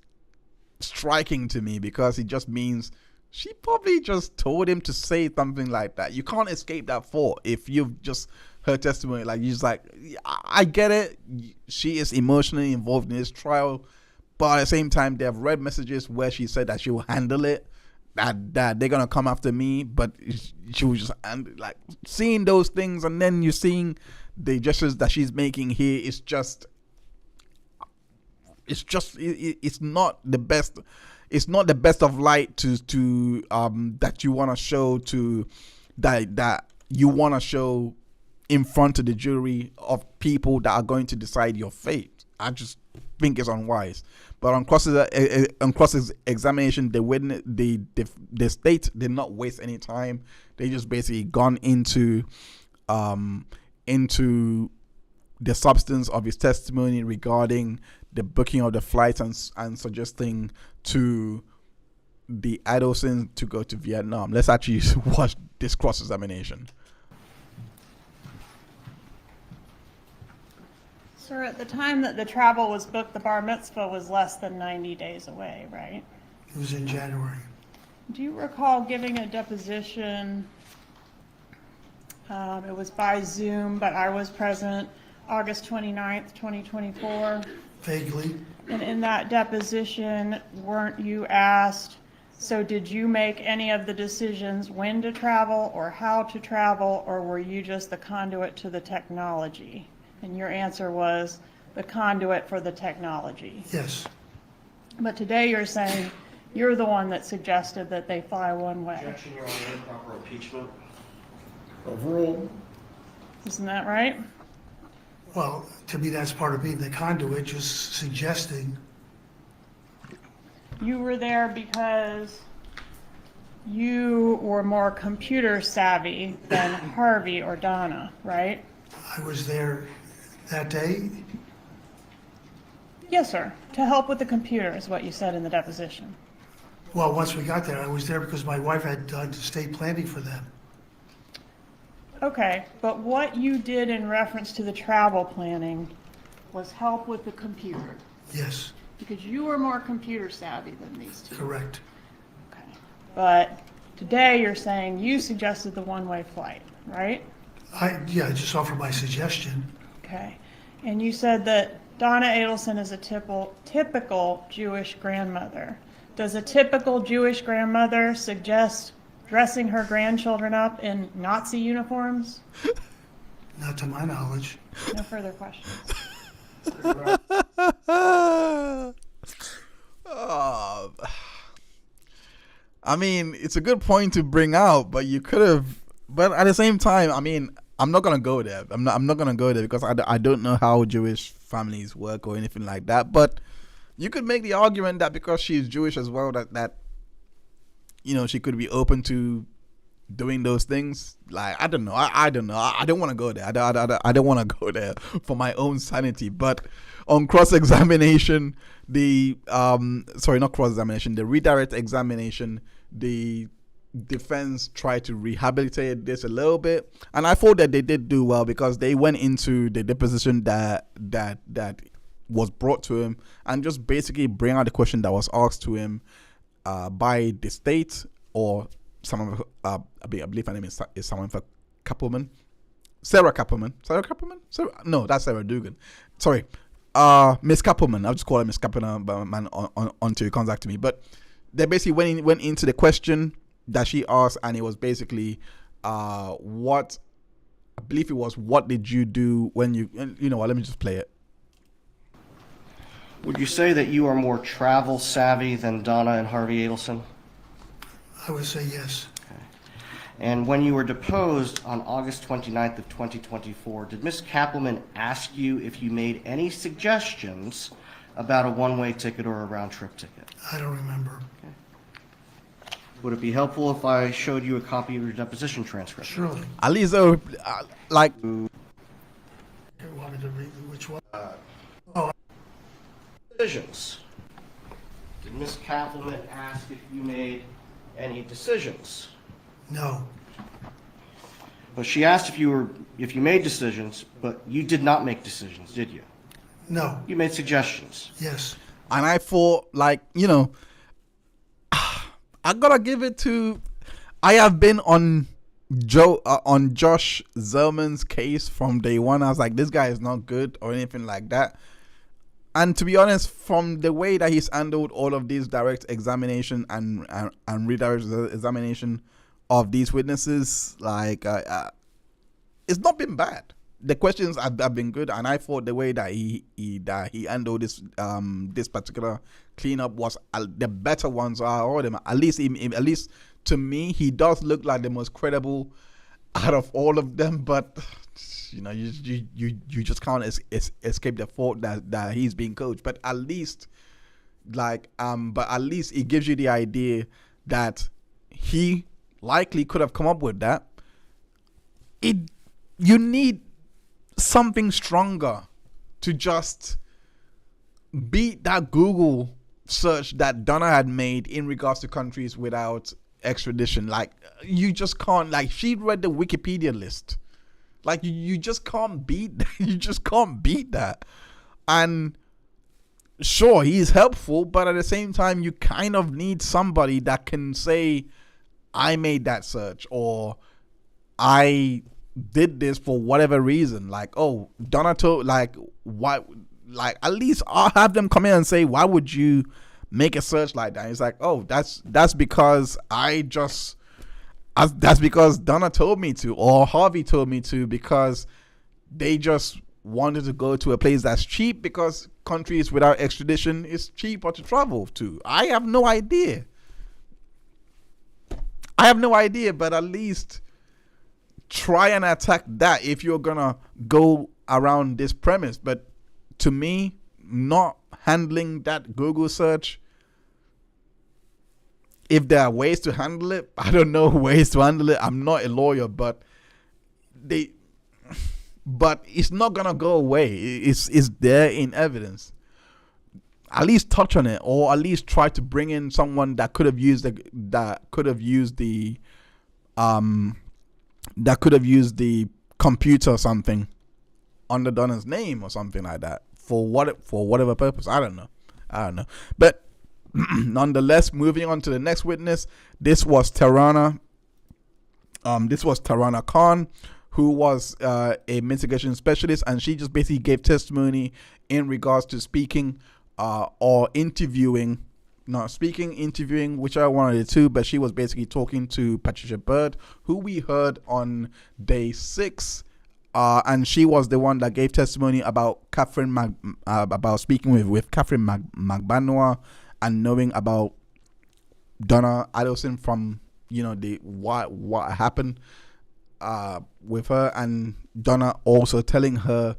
striking to me, because it just means she probably just told him to say something like that. You can't escape that fault if you've just heard testimony. Like, you're just like, I get it. She is emotionally involved in this trial, but at the same time, they have read messages where she said that she will handle it, that they're gonna come after me, but she was just, and like, seeing those things, and then you're seeing the gestures that she's making here. It's not the best. It's not the best of light to that you want to show to that you want to show in front of the jury of people that are going to decide your fate. I just think it's unwise. But on cross examination, the state did not waste any time. They just basically gone into the substance of his testimony regarding the booking of the flights and suggesting to the Adelson to go to Vietnam. Let's actually watch this cross examination. Sir, at the time that the travel was booked, the bar mitzvah was less than 90 days away, right? It was in January. Do you recall giving a deposition? It was by Zoom, but I was present, August 29th, 2024. Vaguely. And in that deposition, weren't you asked, so did you make any of the decisions when to travel or how to travel, or were you just the conduit to the technology? And your answer was the conduit for the technology. Yes. But today you're saying you're the one that suggested that they fly one way. Objection, Your Honor, improper impeachment. Overruled. Isn't that right? Well, to me, that's part of being the conduit, just suggesting You were there because you were more computer savvy than Harvey or Donna, right? I was there that day. Yes, sir. To help with the computer is what you said in the deposition. Well, once we got there, I was there because my wife had done estate planning for them. Okay, but what you did in reference to the travel planning was help with the computer, Yes, because you were more computer savvy than these two. correct. Okay. But today you're saying you suggested the one-way flight, right? I just offered my suggestion. Okay. And you said that Donna Adelson is a typical Jewish grandmother. Does a typical Jewish grandmother suggest dressing her grandchildren up in Nazi uniforms? Not to my knowledge. No further questions. Oh, I mean, it's a good point to bring out, but you could have. But at the same time, I mean, I'm not gonna go there. I'm not gonna go there because I don't know how Jewish families work or anything like that. But you could make the argument that because she's Jewish as well, that you know, she could be open to doing those things. Like, I don't know. I don't know. I don't want to go there. I don't want to go there for my own sanity. But on cross-examination, not cross-examination, the redirect examination, the defense tried to rehabilitate this a little bit, and I thought that they did do well because they went into the deposition that was brought to him and just basically bring out the question that was asked to him by the state or someone. I believe her name is someone for Cappleman, Sarah Cappleman. No, that's Sarah Dugan. Sorry, Miss Cappleman. I'll just call her Miss Cappleman until you contact me. But they basically went into the question that she asked, and it was basically what I believe it was. What did you do when you know what? Let me just play it. Would you say that you are more travel savvy than Donna and Harvey Adelson? I would say yes. And when you were deposed on August 29th of 2024, did Ms. Cappleman ask you if you made any suggestions about a one-way ticket or a round-trip ticket? I don't remember. Would it be helpful if I showed you a copy of your deposition transcript? Surely. At least, like, You wanted to read which one? Decisions. Did Ms. Cappleman ask if you made any decisions? No. But she asked if you made decisions, but you did not make decisions, did you? No. You made suggestions. Yes. and I thought, like, you know, I gotta give it to. I have been on Josh Zelman's case from day one. I was like, this guy is not good or anything like that. And to be honest, from the way that he's handled all of these direct examination and redirect examination of these witnesses, like, it's not been bad. The questions have been good, and I thought the way that he handled this particular cleanup was the better ones are all of them. At least to me, he does look like the most credible out of all of them. But you know, you just can't escape the fault that he's being coached. But at least, it gives you the idea that he likely could have come up with that. You need something stronger to just beat that Google search that Donna had made in regards to countries without extradition. Like, you just can't. Like, she read the Wikipedia list. Like, you just can't beat that. You just can't beat that. And sure, he's helpful, but at the same time, you kind of need somebody that can say, I made that search, or I did this for whatever reason. Like, oh, Donna told, like, why? Like, at least I'll have them come in and say, why would you make a search like that? And it's like, oh, that's because that's because Donna told me to, or Harvey told me to, because they just wanted to go to a place that's cheap, because countries without extradition is cheaper to travel to. I have no idea, but at least try and attack that if you're gonna go around this premise. But to me, not handling that Google search if there are ways to handle it, I don't know ways to handle it. I'm not a lawyer, but it's not gonna go away. It's there in evidence. At least touch on it, or at least try to bring in someone that could have used the computer or something under Donna's name or something like that for whatever purpose. I don't know. But nonetheless, moving on to the next witness. This was Tarana. This was Tarana Khan, who was a mitigation specialist, and she just basically gave testimony in regards to speaking or interviewing, whichever one of the two, but she was basically talking to Patricia Byrd, who we heard on day 6, and she was the one that gave testimony about Kathryn, about speaking with Kathryn Magbanua and knowing about Donna Adelson from, the what happened with her, and Donna also telling her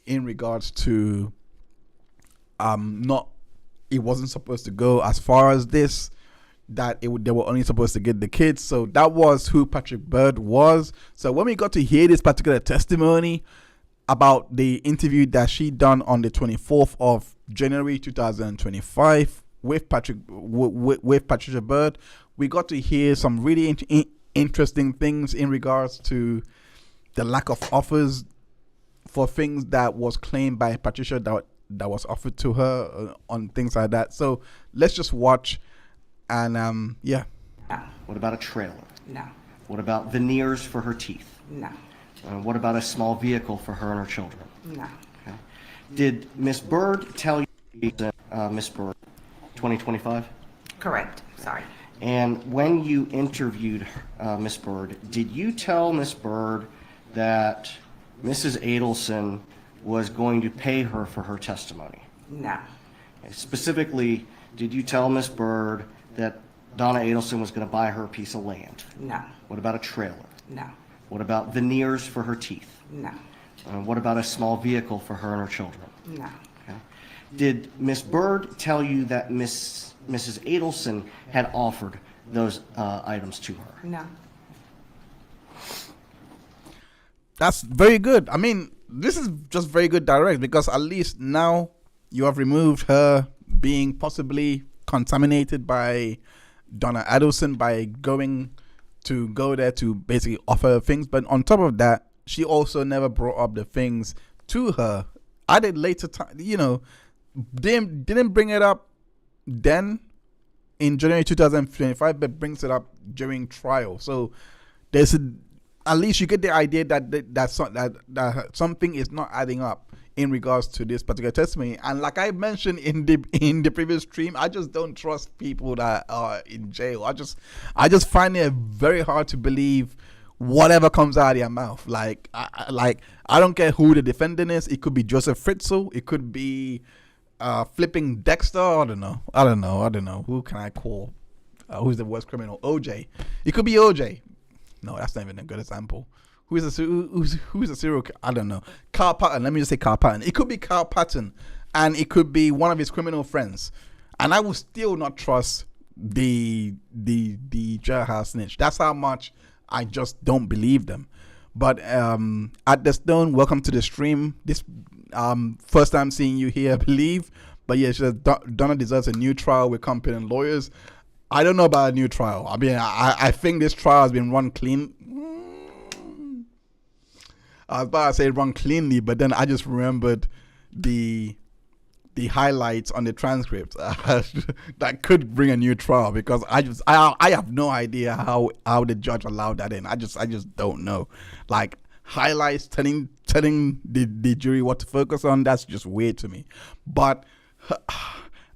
in regards to it wasn't supposed to go as far as this, that they were only supposed to get the kids. So that was who Patrick Byrd was. So when we got to hear this particular testimony about the interview that she done on the 24th of January 2025 with Patricia Byrd, we got to hear some really interesting things in regards to the lack of offers for things that was claimed by Patricia that was offered to her on things like that. So let's just watch. And yeah. No. What about a trailer? No. What about veneers for her teeth? No. What about a small vehicle for her and her children? No. Okay. Did Miss Byrd tell you, Miss Byrd, 2025? Correct. Sorry. And when you interviewed Miss Byrd, did you tell Miss Byrd that Mrs. Adelson was going to pay her for her testimony? No. Okay. Specifically, did you tell Miss Byrd that Donna Adelson was going to buy her a piece of land? No. What about a trailer? No. What about veneers for her teeth? No. What about a small vehicle for her and her children? No. Okay. Did Miss Byrd tell you that Mrs. Adelson had offered those items to her? No. That's very good. I mean, this is just very good direct, because at least now you have removed her being possibly contaminated by Donna Adelson by going there to basically offer things. But on top of that, she also never brought up the things to her. I did later time, didn't bring it up then in January 2025, but brings it up during trial. So at least you get the idea that something is not adding up in regards to this particular testimony. And like I mentioned in the previous stream, I just don't trust people that are in jail. I just find it very hard to believe whatever comes out of their mouth. Like I don't care who the defendant is. It could be Joseph Fritzl. It could be flipping Dexter. I don't know. Who can I call? Who's the worst criminal? OJ. It could be OJ. No, that's not even a good example. Who's a serial? I don't know. Carl Patton. Let me just say Carl Patton. It could be Carl Patton, and it could be one of his criminal friends, and I will still not trust the jailhouse snitch. That's how much I just don't believe them. But at the Stone, welcome to the stream. This first time seeing you here, I believe. But yeah, she says Donna deserves a new trial with competent lawyers. I don't know about a new trial. I mean, I think this trial has been run clean. I was about to say run cleanly, but then I just remembered the highlights on the transcript that could bring a new trial, because I have no idea how the judge allowed that in. I just don't know. Like highlights telling the jury what to focus on, that's just weird to me. But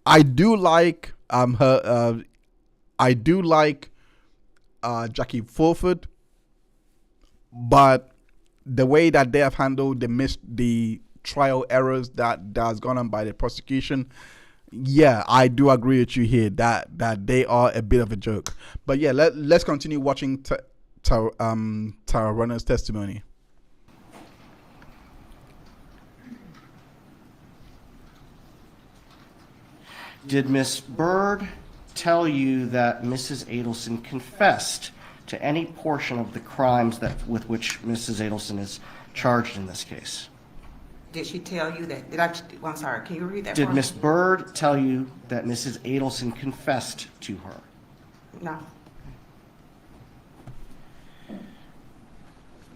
I do like Jackie Fulford, but the way that they have handled the trial errors that has gone on by the prosecution, yeah, I do agree with you here that they are a bit of a joke. But yeah, let's continue watching Tarana's testimony. Did Miss Byrd tell you that Mrs. Adelson confessed to any portion of the crimes with which Mrs. Adelson is charged in this case? Did she tell you that? I'm sorry, can you read that? Did for Miss me? Bird tell you that Mrs. Adelson confessed to her? No.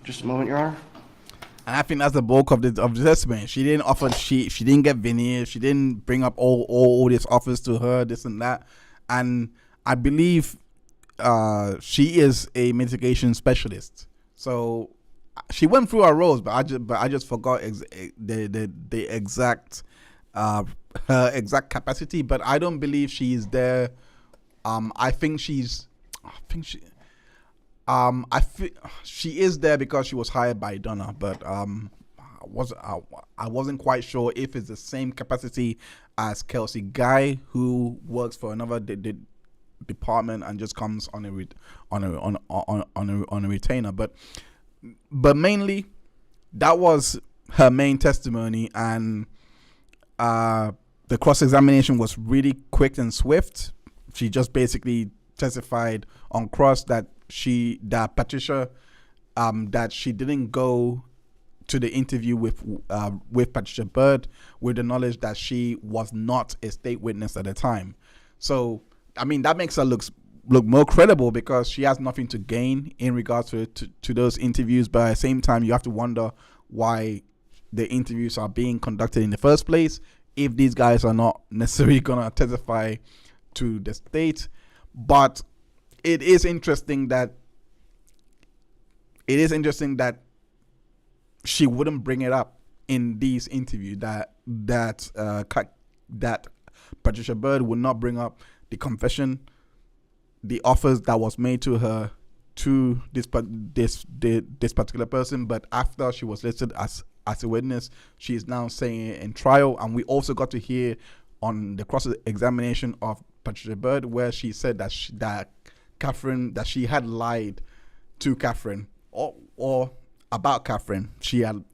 Just a moment, Your Honor. And I think that's the bulk of the testimony. She didn't offer. She didn't get veneers. She didn't bring up all this offers to her, this and that. And I believe she is a mitigation specialist. So she went through her roles, but I just forgot the exact her exact capacity. But I don't believe she is there. I think she is there because she was hired by Donna, but I wasn't quite sure if it's the same capacity as Kelsey Guay, who works for another department and just comes on a retainer. But mainly that was her main testimony, and the cross-examination was really quick and swift. She just basically testified on cross that Patricia, that she didn't go to the interview with Patricia Bird with the knowledge that she was not a state witness at the time. So, I mean, that makes her look more credible because she has nothing to gain in regards to those interviews. But at the same time, you have to wonder why the interviews are being conducted in the first place if these guys are not necessarily going to testify to the state. But it is interesting that she wouldn't bring it up in these interviews, that Patricia Bird would not bring up the confession, the offers that was made to her to this particular person, but after she was listed as a witness, she is now saying it in trial. And we also got to hear on the cross-examination of Patricia Bird where she said that Kathryn, that she had lied to Kathryn or about Kathryn. She had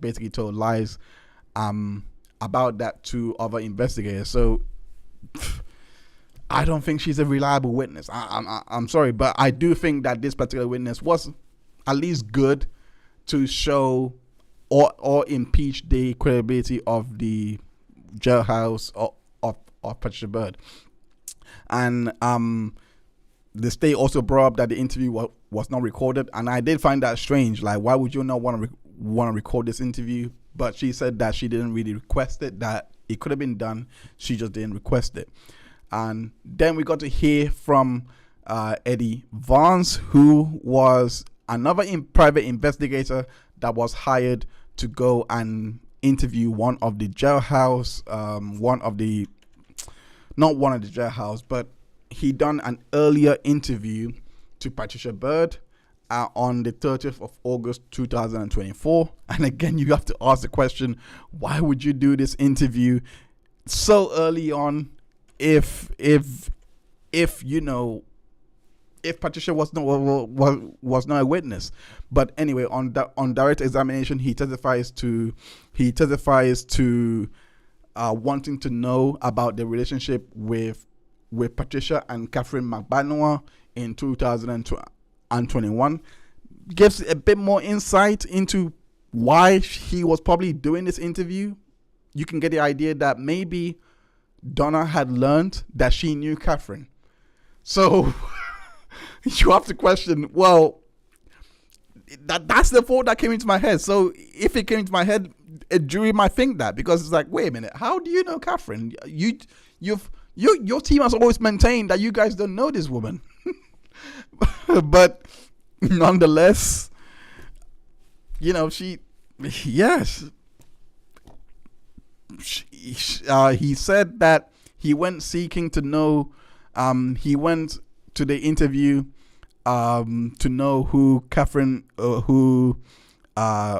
basically told lies about that to other investigators. So I don't think she's a reliable witness. I'm sorry, but I do think that this particular witness was at least good to show or impeach the credibility of the jailhouse of Patricia Bird. And the state also brought up that the interview was not recorded, and I did find that strange. Like, why would you not want to record this interview? But she said that she didn't really request it, that it could have been done, she just didn't request it. And then we got to hear from Eddie Varnes, who was another private investigator that was hired to go and interview one of the jailhouse, not one of the jailhouse, but he done an earlier interview to Patricia Bird on the 30th of August 2024. And again, you have to ask the question, why would you do this interview so early on if you know, if Patricia was not a witness? But anyway, on direct examination, he testifies to wanting to know about the relationship with Patricia and Kathryn McBanoa in 2021. Gives a bit more insight into why he was probably doing this interview. You can get the idea that maybe Donna had learned that she knew Kathryn. So you have to question, well, that's the thought that came into my head. So if it came into my head, a jury might think that, because it's like, wait a minute, how do you know Kathryn? Your team has always maintained that you guys don't know this woman. But nonetheless, you know, he said that he went seeking to know, he went to the interview to know who Kathryn,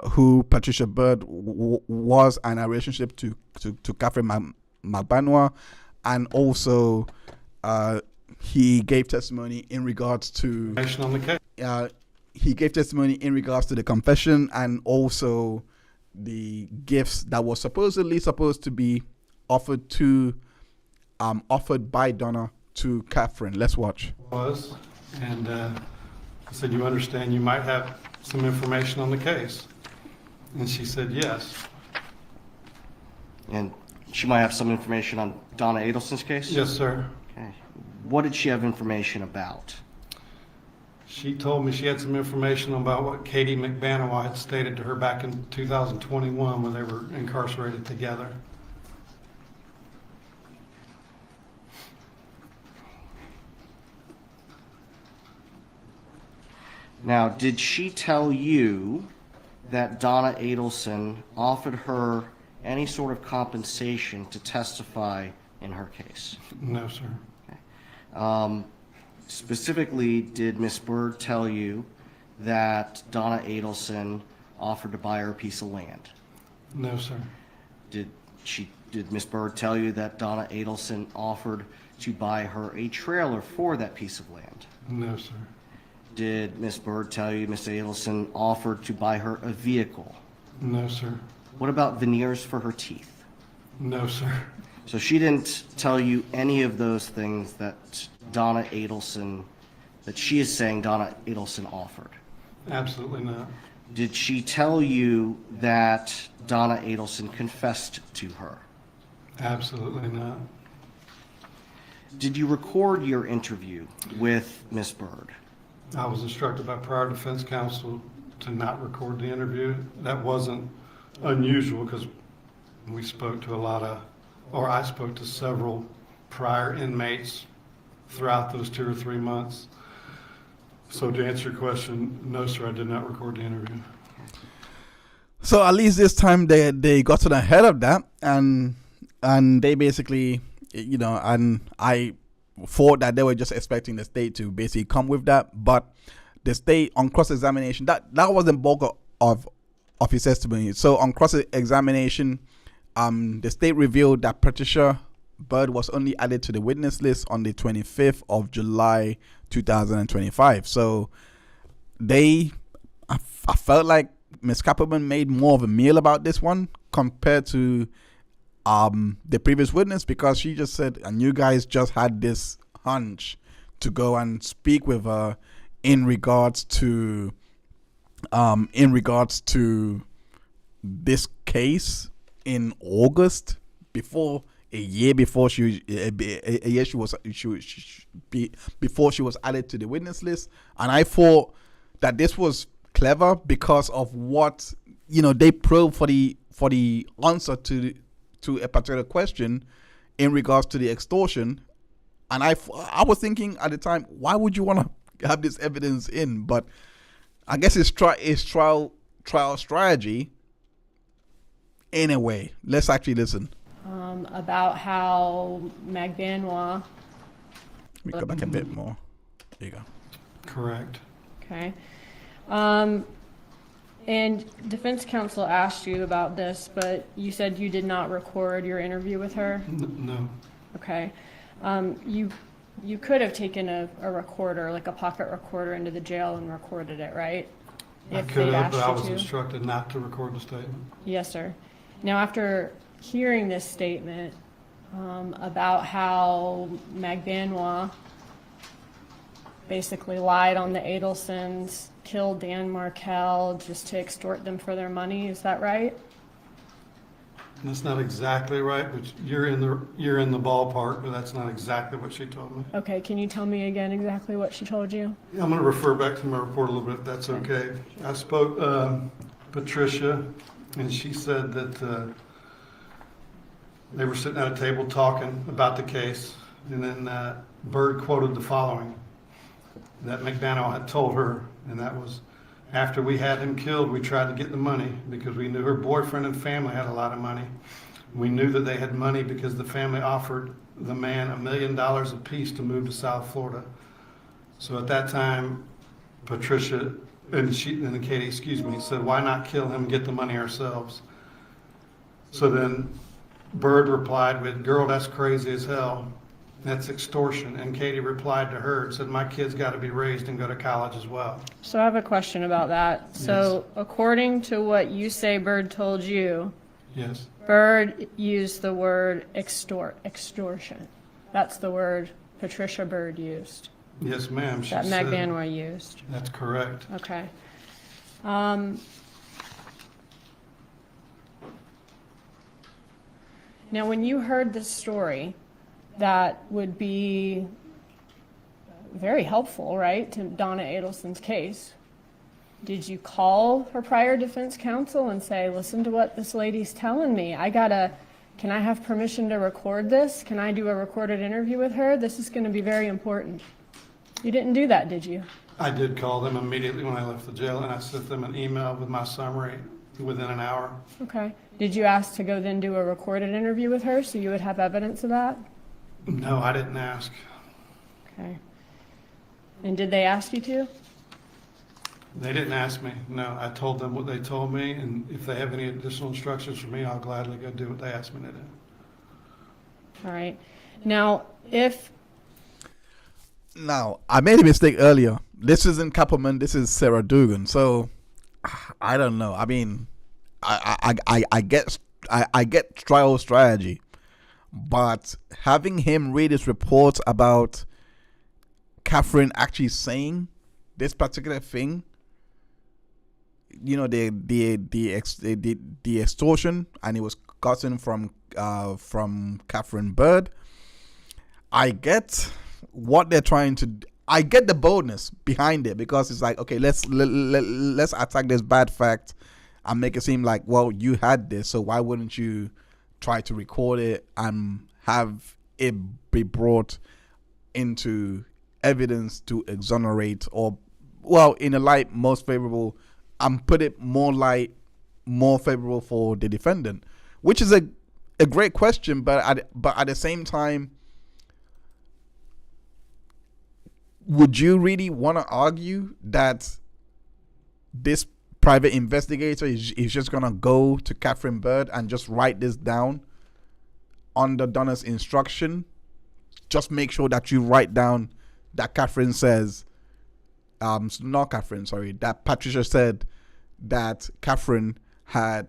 who Patricia Bird was, and a relationship to Kathryn McBanoa, and also he gave testimony in regards to the confession, and also the gifts that was supposed to be offered by Donna to Kathryn. Let's watch. Was, and I said, you understand you might have some information on the case? And she said, yes. And she might have some information on Donna Adelson's case? Yes, sir. Okay. What did she have information about? She told me she had some information about what Katie McBanawa had stated to her back in 2021 when they were incarcerated together. Now, did she tell you that Donna Adelson offered her any sort of compensation to testify in her case? No, sir. Specifically, did Miss Bird tell you that Donna Adelson offered to buy her a piece of land? No, sir. Did Miss Bird tell you that Donna Adelson offered to buy her a trailer for that piece of land? No, sir. Did Miss Bird tell you Miss Adelson offered to buy her a vehicle? No, sir. What about veneers for her teeth? No, sir. So she didn't tell you any of those things that Donna Adelson, that she is saying Donna Adelson offered? Absolutely not. Did she tell you that Donna Adelson confessed to her? Absolutely not. Did you record your interview with Miss Bird? I was instructed by prior defense counsel to not record the interview. That wasn't unusual because we spoke to I spoke to several prior inmates throughout those 2 or 3 months. So to answer your question, no, sir, I did not record the interview. So at least this time they got ahead of that, and they basically, and I thought that they were just expecting the state to basically come with that, but the state on cross-examination, that wasn't bulk of his testimony. So on cross-examination, the state revealed that Patricia Bird was only added to the witness list on the 25th of July 2025. So I felt like Ms. Cappleman made more of a meal about this one compared to the previous witness, because she just said, and you guys just had this hunch to go and speak with her in regards to this case in August, before before she was added to the witness list. And I thought that this was clever because of what they probed for the answer to a particular question in regards to the extortion. And I was thinking at the time, why would you want to have this evidence in? But I guess it's trial strategy. Anyway, let's actually listen. About how McBanawa. Let me go back a bit more. There you go. Correct. Okay. And defense counsel asked you about this, but you said you did not record your interview with her? No. Okay. You could have taken a recorder, like a pocket recorder, into the jail and recorded it, right? I could have, but I was instructed not to record the statement. Yes, sir. Now, after hearing this statement about how McBanawa basically lied on the Adelsons, killed Dan Markel just to extort them for their money, is that right? That's not exactly right, but you're in the ballpark, but that's not exactly what she told me. Okay, can you tell me again exactly what she told you? I'm going to refer back to my report a little bit, if that's okay. I spoke Patricia, and she said that they were sitting at a table talking about the case, and then Bird quoted the following that McBanawa had told her, and that was, after we had him killed, we tried to get the money because we knew her boyfriend and family had a lot of money. We knew that they had money because the family offered the man $1 million apiece to move to South Florida. So at that time, Patricia and Katie, said, why not kill him and get the money ourselves? So then Bird replied with, girl, that's crazy as hell. That's extortion. And Katie replied to her and said, my kid's got to be raised and go to college as well. So I have a question about that. Yes. So according to what you say Bird told you, Yes. Bird used the word extortion. That's the word Patricia Bird used, Yes, ma'am. She that Meg said- Banwa used. That's correct. Okay. Now, when you heard this story, that would be very helpful, right, to Donna Adelson's case. Did you call her prior defense counsel and say, listen to what this lady's telling me? Can I have permission to record this? Can I do a recorded interview with her? This is going to be very important. You didn't do that, did you? I did call them immediately when I left the jail, and I sent them an email with my summary within an hour. Okay. Did you ask to go then do a recorded interview with her so you would have evidence of that? No, I didn't ask. Okay. And did they ask you to? They didn't ask me. No, I told them what they told me, and if they have any additional instructions for me, I'll gladly go do what they asked me to do. All right. Now, Now, I made a mistake earlier. This isn't Cappleman. This is Sarah Dugan. So, I don't know. I mean, I get trial strategy, but having him read his report about Kathryn actually saying this particular thing, you know, the extortion, and it was gotten from Kathryn Bird. I get what they're trying to. I get the boldness behind it, because it's like, okay, let's attack this bad fact and make it seem like, well, you had this, so why wouldn't you try to record it and have it be brought into evidence to exonerate, or, well, in a light most favorable, and put it more favorable for the defendant, which is a great question, but at the same time, would you really want to argue that this private investigator is just gonna go to Kathryn Bird and just write this down under Donna's instruction? Just make sure that you write down that Kathryn says, not Kathryn, sorry, that Patricia said that Kathryn had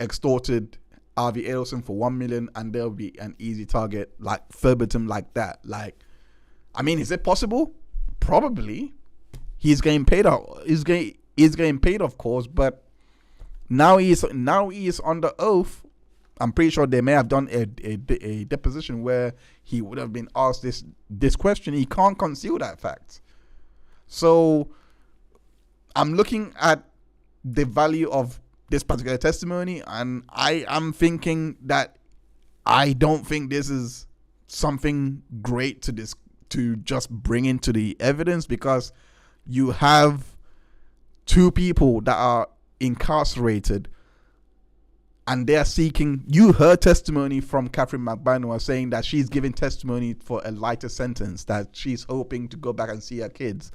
extorted Harvey Adelson for $1 million, and there'll be an easy target, like verbatim like that. Like, I mean, is it possible? Probably. He's getting paid out. He's getting paid, of course, but now he is under oath. I'm pretty sure they may have done a deposition where he would have been asked this question. He can't conceal that fact. So I'm looking at the value of this particular testimony, and I am thinking that I don't think this is something great to just bring into the evidence, because you have two people that are incarcerated and they're seeking. You heard testimony from Kathryn McBanua saying that she's giving testimony for a lighter sentence, that she's hoping to go back and see her kids.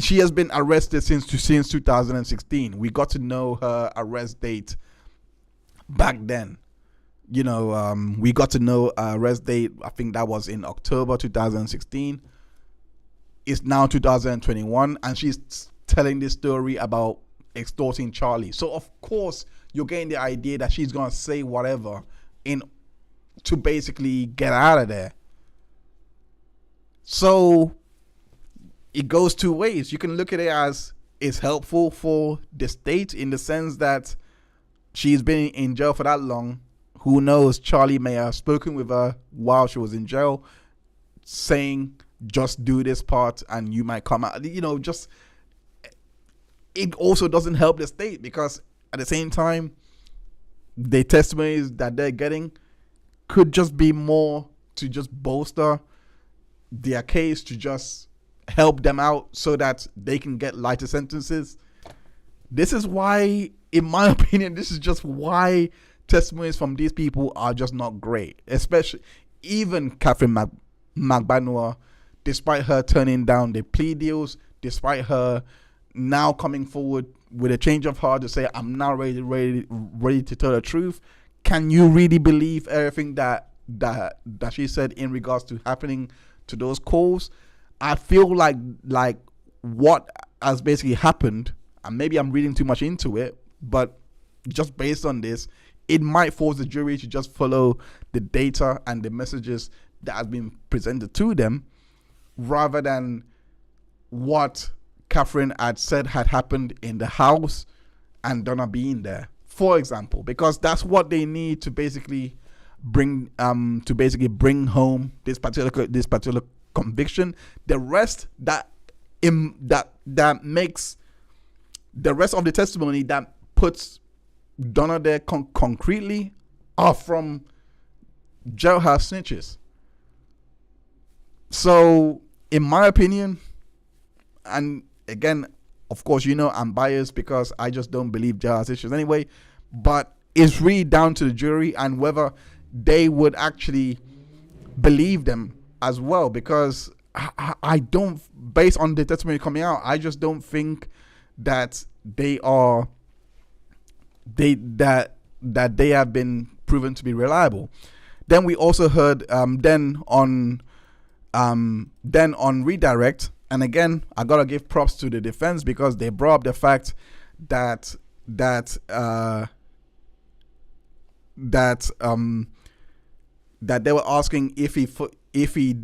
She has been arrested since 2016. We got to know her arrest date back then. You know, we got to know arrest date, I think that was in October 2016. It's now 2021, and she's telling this story about extorting Charlie. So of course you're getting the idea that she's gonna say whatever to basically get out of there. So it goes two ways. You can look at it as it's helpful for the state in the sense that she's been in jail for that long. Who knows, Charlie may have spoken with her while she was in jail, saying, just do this part and you might come out. You know, just, it also doesn't help the state, because at the same time, the testimonies that they're getting could just be more to just bolster their case, to just help them out so that they can get lighter sentences. This is why, in my opinion, this is just why testimonies from these people are just not great. Especially even Kathryn McBanua, despite her turning down the plea deals, despite her now coming forward with a change of heart to say, I'm now ready to tell the truth. Can you really believe everything that she said in regards to happening to those calls? I feel like what has basically happened, and maybe I'm reading too much into it, but just based on this, it might force the jury to just follow the data and the messages that has been presented to them, rather than what Kathryn had said had happened in the house and Donna being there, for example, because that's what they need to basically bring home this particular conviction. The rest that makes the rest of the testimony that puts Donna there concretely are from jailhouse snitches. So, in my opinion, and again, of course, I'm biased because I just don't believe jailhouse snitches anyway, but it's really down to the jury and whether they would actually believe them as well, because I don't, based on the testimony coming out, I just don't think that they have been proven to be reliable. Then we also heard then on redirect, and again, I gotta give props to the defense because they brought up the fact that they were asking if he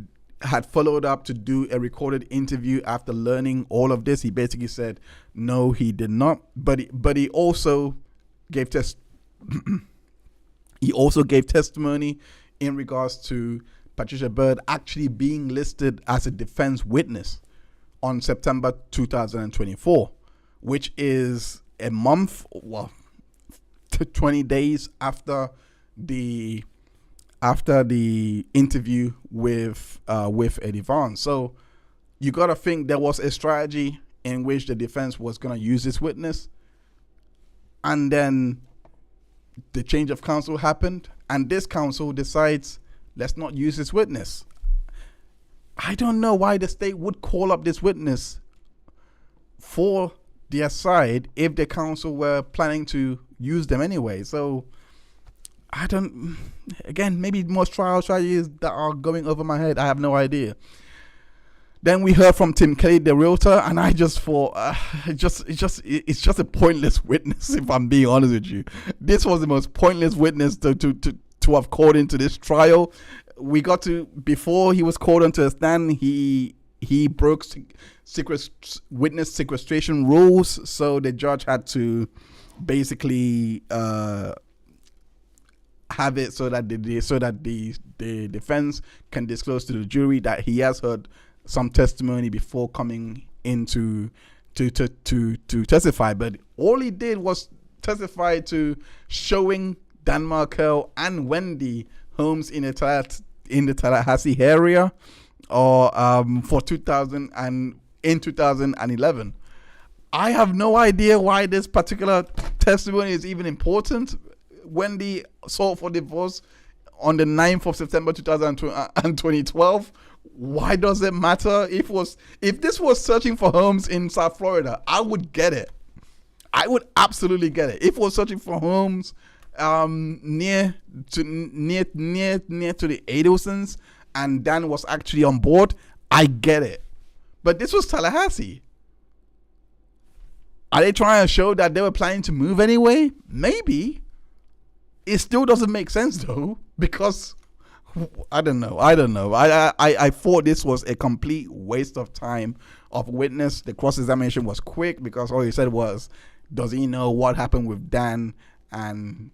had followed up to do a recorded interview after learning all of this. He basically said no, he did not. But he also gave testimony in regards to Patricia Bird actually being listed as a defense witness on September 2024, which is a month, 20 days after the interview with Eddie Varnes. So you got to think there was a strategy in which the defense was going to use this witness, and then the change of counsel happened, and this counsel decides, let's not use this witness. I don't know why the state would call up this witness for their side if the counsel were planning to use them anyway. So I don't, again, maybe most trial strategies that are going over my head. I have no idea. Then we heard from Tim Kelly, the realtor, and I just thought, it's just a pointless witness, if I'm being honest with you. This was the most pointless witness to have called into this trial. We got to, before he was called onto a stand, he broke witness sequestration rules, so the judge had to basically have it so that the defense can disclose to the jury that he has heard some testimony before coming in to testify. But all he did was testify to showing Dan Markel and Wendi homes in the Tallahassee area, or for 2011. I have no idea why this particular testimony is even important. Wendi sought for divorce on the 9th of September 2012. Why does it matter? If this was searching for homes in South Florida, I would get it. I would absolutely get it. If it was searching for homes near to the Adelsons and Dan was actually on board, I get it. But this was Tallahassee. Are they trying to show that they were planning to move anyway? Maybe. It still doesn't make sense though, because I don't know. I thought this was a complete waste of time of witness. The cross-examination was quick because all he said was, does he know what happened with Dan and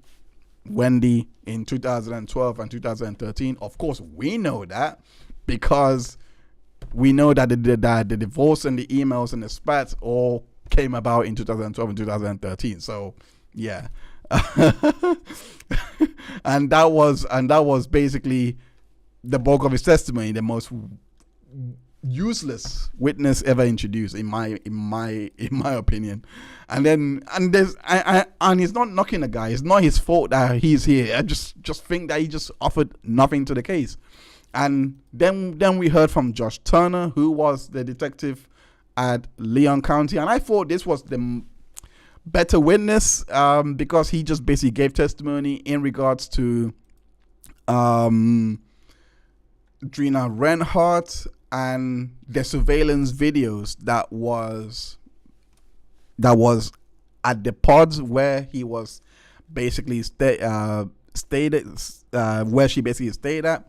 Wendi in 2012 and 2013? Of course, we know that because we know that the divorce and the emails and the spats all came about in 2012 and 2013. So, yeah. and that was basically the bulk of his testimony, the most useless witness ever introduced in my opinion. And he's not knocking the guy. It's not his fault that he's here. I just think that he just offered nothing to the case. And then we heard from Josh Turner, who was the detective at Leon County, and I thought this was the better witness because he just basically gave testimony in regards to Drina Bernhart and the surveillance videos that was at the pods where he was basically stated where she basically stayed at,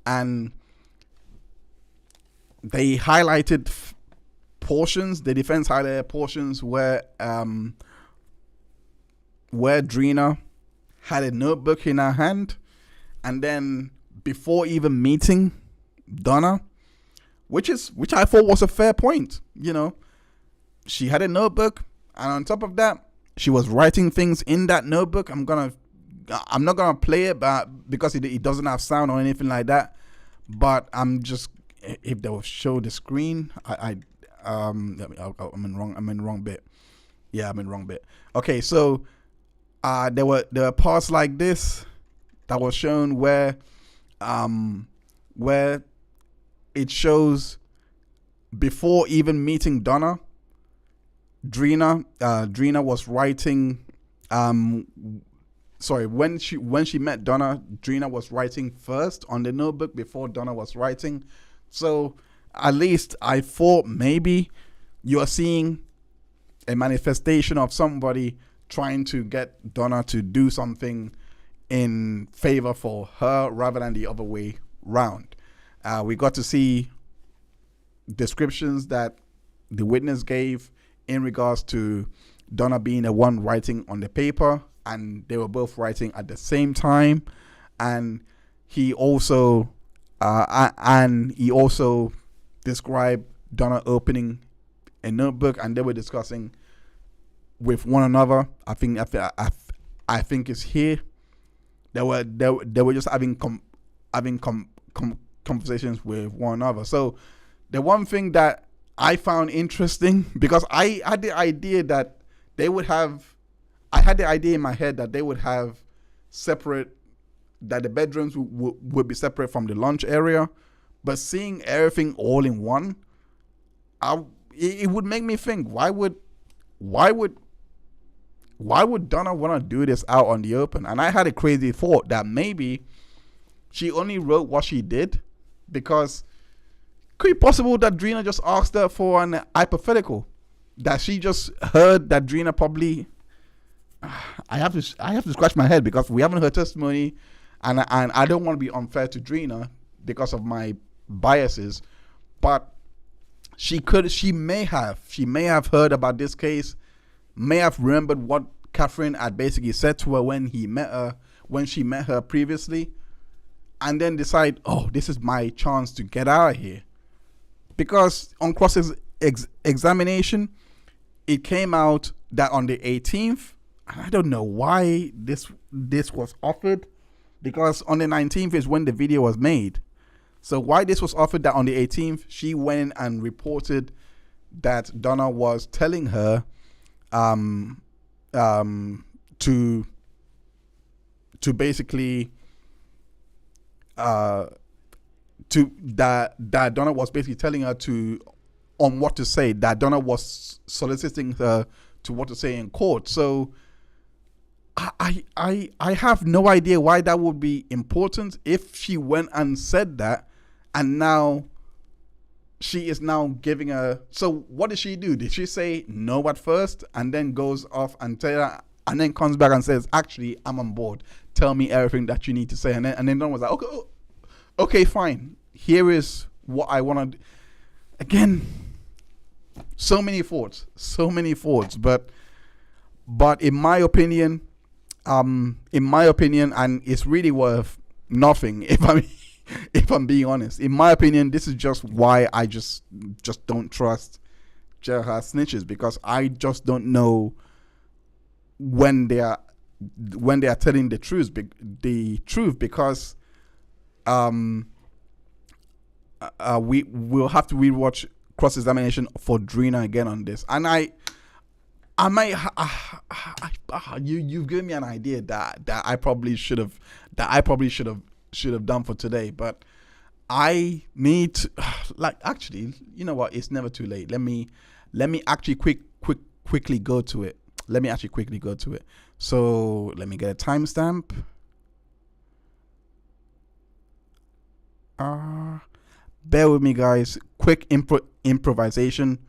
and they highlighted portions. The defense highlighted portions where Drina had a notebook in her hand, and then before even meeting Donna, which I thought was a fair point. You know, she had a notebook, and on top of that, she was writing things in that notebook. I'm not gonna play it, but because it doesn't have sound or anything like that. But I'm just, if they will show the screen, I'm in wrong bit. Yeah, I'm in wrong bit. Okay, so there were parts like this that was shown where it shows before even meeting Donna, Drina was writing. When she met Donna, Drina was writing first on the notebook before Donna was writing. So at least I thought maybe you are seeing a manifestation of somebody trying to get Donna to do something in favor for her rather than the other way round. We got to see descriptions that the witness gave in regards to Donna being the one writing on the paper, and they were both writing at the same time. And he also described Donna opening a notebook, and they were discussing with one another. I think it's here. They were just having conversations with one another. So the one thing that I found interesting, because I had the idea that they would have, I had the idea in my head that they would have separate, that the bedrooms would be separate from the lunch area, but seeing everything all in one, it would make me think, why would Donna want to do this out on the open? And I had a crazy thought that maybe she only wrote what she did because could it be possible that Drina just asked her for an hypothetical, that she just heard that Drina probably, I have to scratch my head because we haven't heard testimony, and I don't want to be unfair to Drina because of my biases, but she may have heard about this case, may have remembered what Kathryn had basically said to her when she met her previously, and then decide, oh, this is my chance to get out of here. Because on cross-examination, it came out that on the 18th, I don't know why this was offered, because on the 19th is when the video was made. So why this was offered that on the 18th, she went and reported that Donna was telling her to basically that Donna was basically telling her on what to say, that Donna was soliciting her to what to say in court. So I have no idea why that would be important if she went and said that, and now she is now giving her. So what did she do? Did she say no at first and then goes off and tell her, and then comes back and says, actually, I'm on board, tell me everything that you need to say? And then Donna was like, okay, fine, here is what I want to do. Again, so many thoughts, but in my opinion, and it's really worth nothing if I'm being honest. In my opinion, this is just why I just don't trust jailhouse snitches, because I just don't know when they are telling the truth, because we will have to rewatch cross-examination for Drina again on this, and I might you've given me an idea that I probably should have done for today, but I need to, actually, you know what, it's never too late. Let me actually quickly go to it. So let me get a timestamp. Bear with me, guys. Quick improvisation.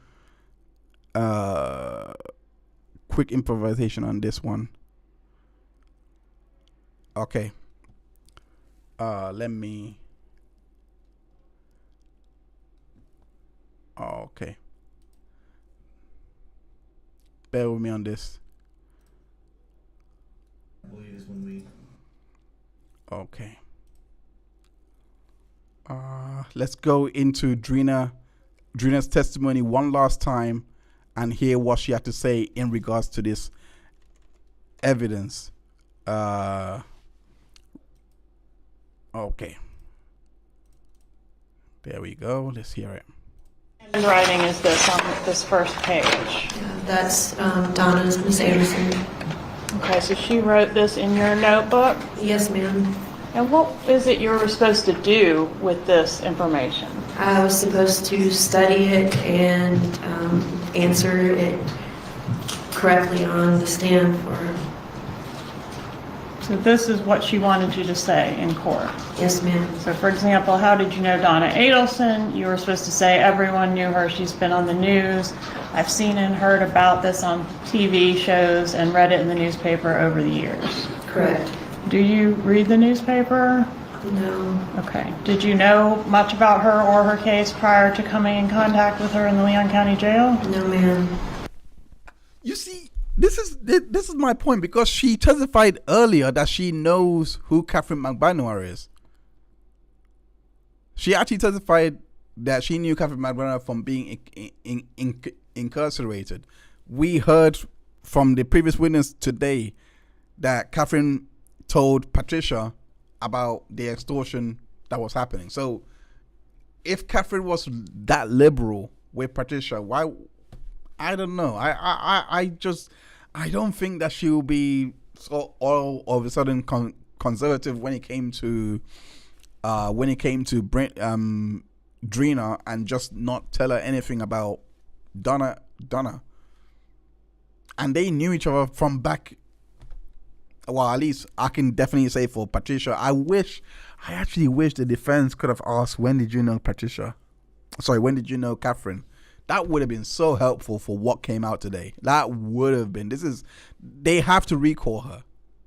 Quick improvisation on this one. Okay. Let me. Okay. Bear with me on this. Okay. Let's go into Drina's testimony one last time and hear what she had to say in regards to this evidence. Okay. There we go. Let's hear it. Handwriting is this on this first page. That's Donna's, Miss Adelson. Okay, so she wrote this in your notebook? Yes, ma'am. And what is it you were supposed to do with this information? I was supposed to study it and answer it correctly on the stand for her. So this is what she wanted you to say in court. Yes, ma'am. So for example, how did you know Donna Adelson? You were supposed to say everyone knew her. She's been on the news. I've seen and heard about this on TV shows and read it in the newspaper over the years. Correct. Do you read the newspaper? No. Okay. Did you know much about her or her case prior to coming in contact with her in the Leon County Jail? No, ma'am. You see, this is my point, because she testified earlier that she knows who Kathryn McBanwar is. She actually testified that she knew Kathryn McBanwar from being incarcerated. We heard from the previous witness today that Kathryn told Patricia about the extortion that was happening. So if Kathryn was that liberal with Patricia, why? I don't know. I don't think that she will be so all of a sudden conservative when it came to Drina, and just not tell her anything about Donna. And they knew each other from back. Well, at least I can definitely say for Patricia. I actually wish the defense could have asked, when did you know Patricia? Sorry, when did you know Kathryn? That would have been so helpful for what came out today. That would have been. They have to recall her.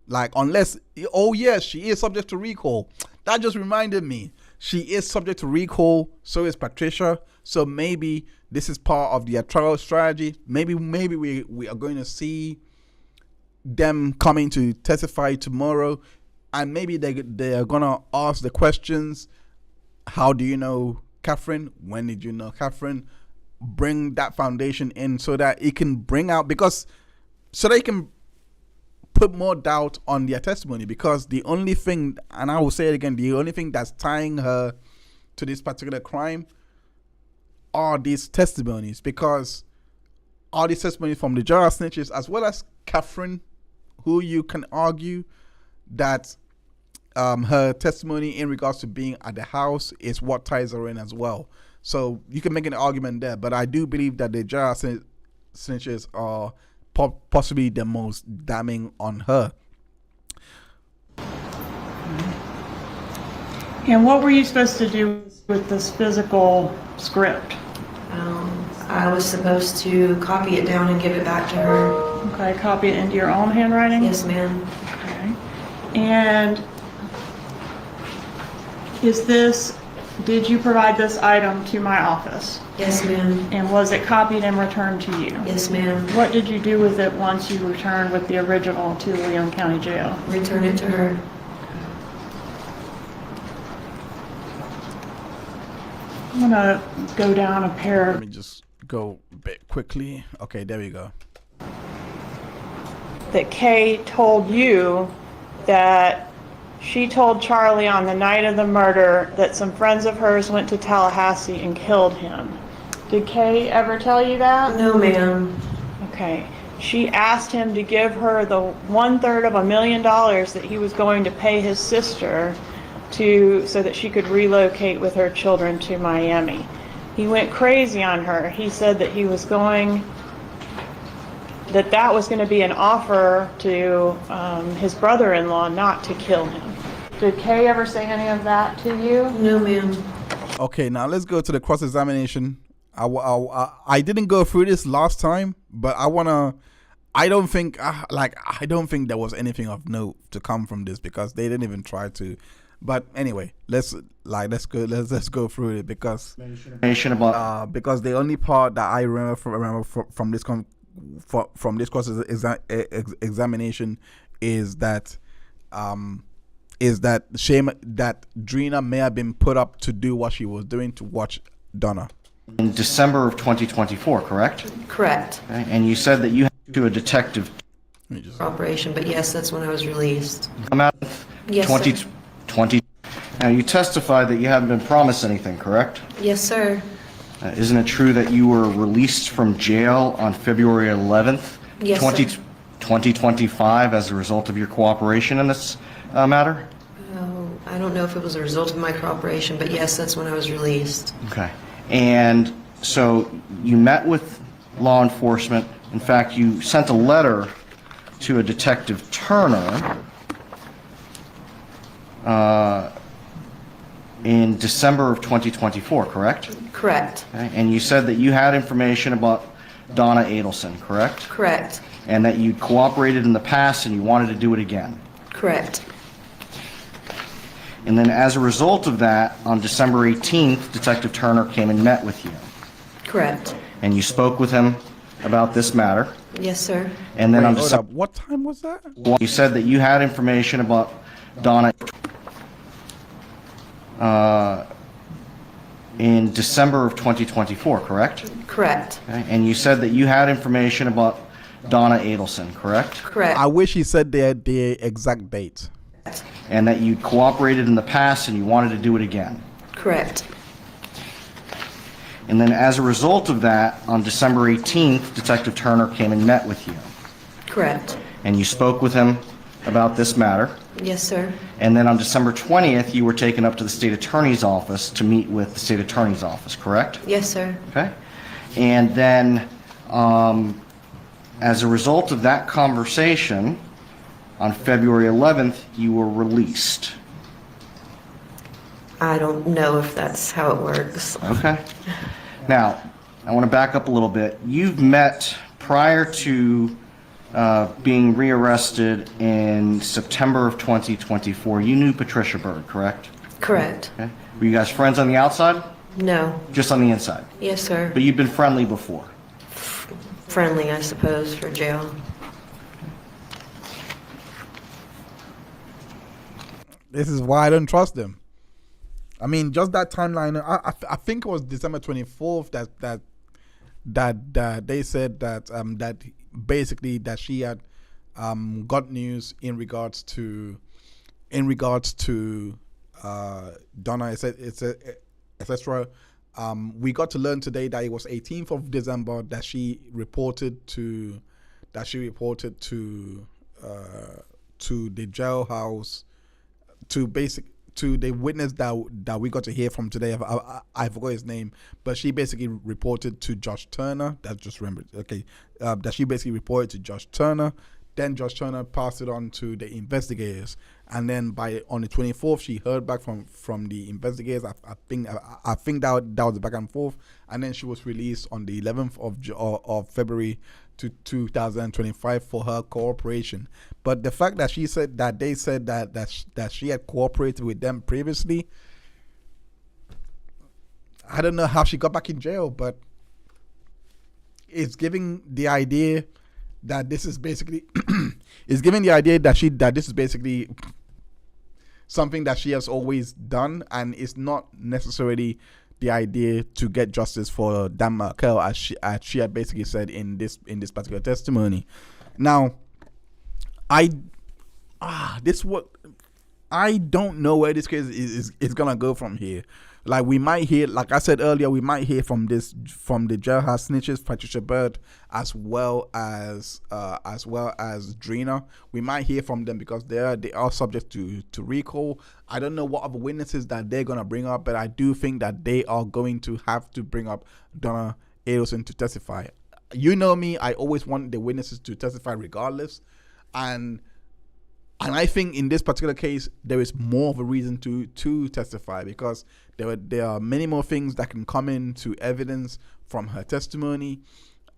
Like, unless, oh yes, she is subject to recall. That just reminded me. She is subject to recall. So is Patricia. So maybe this is part of the trial strategy. Maybe we are going to see them coming to testify tomorrow, and maybe they are gonna ask the questions. How do you know Kathryn? When did you know Kathryn? Bring that foundation in so that it can bring out, so they can put more doubt on their testimony, because the only thing, and I will say it again, the only thing that's tying her to this particular crime are these testimonies, because all these testimonies from the jar snitches as well as Kathryn, who you can argue that her testimony in regards to being at the house is what ties her in as well. So you can make an argument there, but I do believe that the jar snitches are possibly the most damning on her. And what were you supposed to do with this physical script? I was supposed to copy it down and give it back to her. Okay, copy it into your own handwriting? Yes, ma'am. Okay. And did you provide this item to my office? Yes, ma'am. And was it copied and returned to you? Yes, ma'am. What did you do with it once you returned with the original to the Leon County Jail? Return it to her. I'm gonna go down a pair. Let me just go a bit quickly. Okay, there we go. That Kay told you that she told Charlie on the night of the murder that some friends of hers went to Tallahassee and killed him. Did Kay ever tell you that? No, ma'am. Okay. She asked him to give her the 1/3 of $1 million that he was going to pay his sister so that she could relocate with her children to Miami. He went crazy on her. He said that that was going to be an offer to his brother-in-law not to kill him. Did Kay ever say any of that to you? No, ma'am. Okay, now let's go to the cross-examination. I didn't go through this last time, but I wanna I don't think I don't think there was anything of note to come from this because they didn't even try to. But anyway, let's go through it because because the only part that I remember from this course examination is that shame that Drina may have been put up to do what she was doing to watch Donna. In December of 2024, correct? Correct. Okay. And you said that you had to a detective Operation, but yes, that's when I was released. come out Yes, 2020. Now, you testified that you haven't been promised anything, correct? Yes, sir. Isn't it true that you were released from jail on February 11th, Yes, 2025 as a result of your cooperation in this matter? Oh, I don't know if it was a result of my cooperation, but yes, that's when I was released. Okay. And so you met with law enforcement. In fact, you sent a letter to a Detective Turner in December of 2024, correct? Correct. Okay. And you said that you had information about Donna Adelson, correct? Correct. And that you cooperated in the past and you wanted to do it again. Correct. And then as a result of that, on December 18th, Detective Turner came and met with you. Correct. And you spoke with him about this matter. Yes, sir. And then on Hold December, up. What time was that? you said that you had information about Donna in December of 2024, correct? Correct. Okay. And you said that you had information about Donna Adelson, correct? Correct. I wish he said the exact date. And that you cooperated in the past and you wanted to do it again. Correct. And then as a result of that, on December 18th, Detective Turner came and met with you. Correct. And you spoke with him about this matter. Yes, sir. And then on December 20th, you were taken up to the state attorney's office to meet with the state attorney's office, correct? Yes, sir. Okay. And then as a result of that conversation, on February 11th, you were released. I don't know if that's how it works. Okay. Now, I want to back up a little bit. You've met prior to being rearrested in September of 2024. You knew Patricia Bird, correct? Correct. Okay. Were you guys friends on the outside? No. Just on the inside? Yes, sir. But you've been friendly before? Friendly, I suppose, for jail. This is why I don't trust them. I mean, just that timeline. I think it was December 24th that they said that that basically that she had got news in regards to Donna, etc. We got to learn today that it was 18th of December that she reported to the jailhouse to the witness that we got to hear from today. I forgot his name, but she basically reported to Josh Turner. That just remembered. Okay, that she basically reported to Josh Turner. Then Josh Turner passed it on to the investigators, and then on the 24th, she heard back from the investigators. I think that was the back and forth, and then she was released on the 11th of February to 2025 for her cooperation. But the fact that she said that they said that she had cooperated with them previously, I don't know how she got back in jail, but it's giving the idea that this is basically it's giving the idea that this is basically something that she has always done, and it's not necessarily the idea to get justice for Dan Markel, as she had basically said in this particular testimony. Now, I don't know where this case is gonna go from here. Like, we might hear, like I said earlier, we might hear from the jailhouse snitches, Patricia Bird, as well as Drina. We might hear from them because they are subject to recall. I don't know what other witnesses that they're gonna bring up, but I do think that they are going to have to bring up Donna Adelson to testify. You know me, I always want the witnesses to testify regardless, and I think in this particular case there is more of a reason to testify, because there are many more things that can come into evidence from her testimony,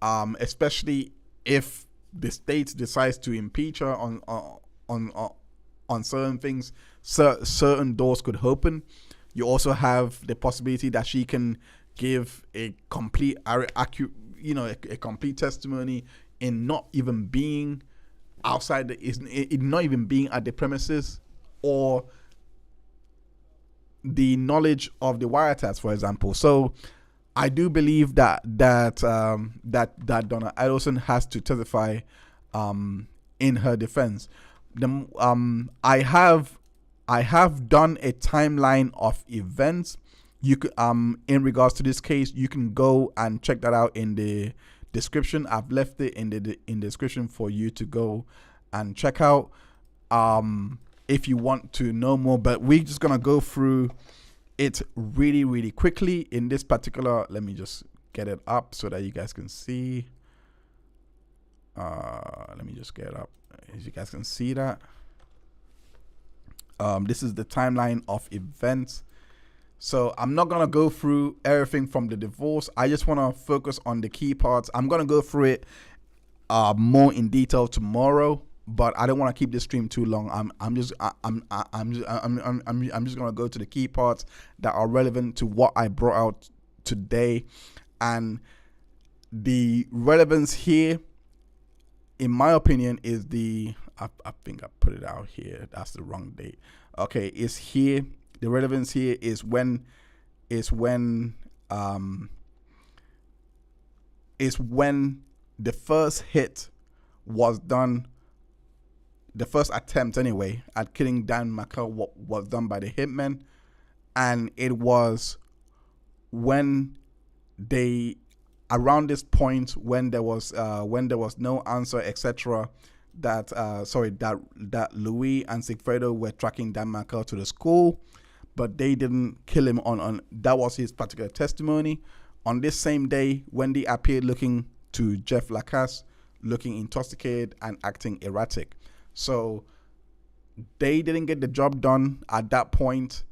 especially if the state decides to impeach her on certain things, certain doors could open. You also have the possibility that she can give a complete accurate, a complete testimony in not even being outside in not even being at the premises, or the knowledge of the wiretaps, for example. So I do believe that Donna Adelson has to testify in her defense. I have done a timeline of events. You could in regards to this case, you can go and check that out in the description. I've left it in the description for you to go and check out if you want to know more. But we're just gonna go through it really, really quickly in this particular. Let me just get it up so that you guys can see. Let me just get it up as you guys can see that. This is the timeline of events. So I'm not gonna go through everything from the divorce. I just want to focus on the key parts. I'm gonna go through it more in detail tomorrow, but I don't want to keep this stream too long. I'm just gonna go to the key parts that are relevant to what I brought out today. And the relevance here, in my opinion, is I think I put it out here. That's the wrong date. Okay, it's here. The relevance here is when the first hit was done, the first attempt anyway at killing Dan Markel was done by the hitmen, and it was when they, around this point when there was no answer, etc., that Louis and Sigfredo were tracking Dan Markel to the school, but they didn't kill him on that was his particular testimony. On this same day, Wendi appeared looking to Jeff Lacasse, looking intoxicated and acting erratic. So they didn't get the job done at that point.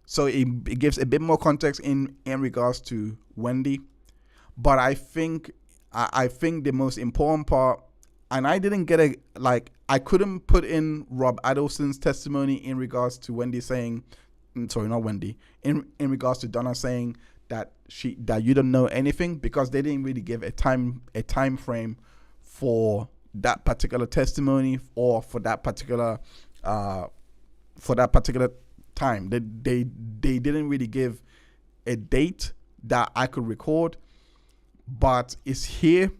So it gives a bit more context in regards to Wendi. But I think the most important part, and I didn't get I couldn't put in Rob Adelson's testimony in regards to Wendi saying, sorry, not Wendi, in regards to Donna saying that you don't know anything, because they didn't really give a time frame for that particular testimony or for that particular time. They didn't really give a date that I could record, but it's here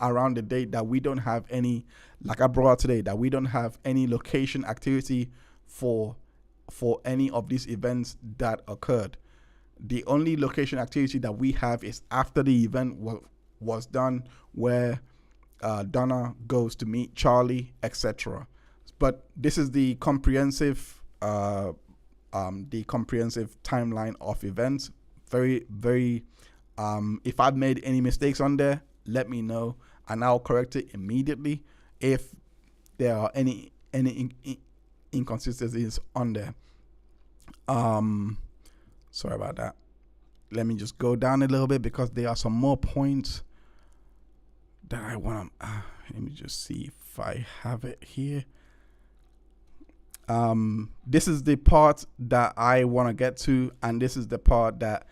around the date that we don't have any, like I brought out today, that we don't have any location activity for any of these events that occurred. The only location activity that we have is after the event was done, where Donna goes to meet Charlie, etc. But this is the comprehensive timeline of events. Very, very. If I've made any mistakes on there, let me know, and I'll correct it immediately if there are any inconsistencies on there. Sorry about that. Let me just go down a little bit, because there are some more points that I want to. Let me just see if I have it here. This is the part that I want to get to, and this is the part that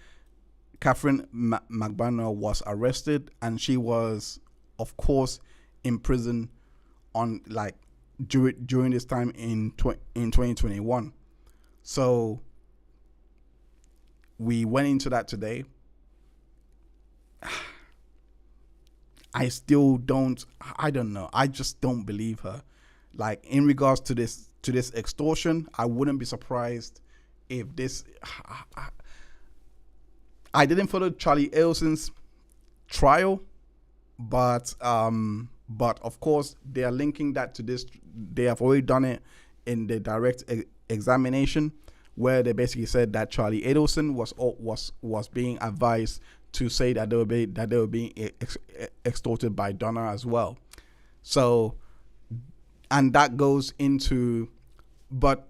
Kathryn McBannor was arrested, and she was, of course, in prison on during this time in 2021. So we went into that today. I don't know. I just don't believe her. Like, in regards to this extortion, I wouldn't be surprised if this. I didn't follow Charlie Adelson's trial, but of course they are linking that to this. They have already done it in the direct examination, where they basically said that Charlie Adelson was being advised to say that they were being extorted by Donna as well. So, and that goes into, but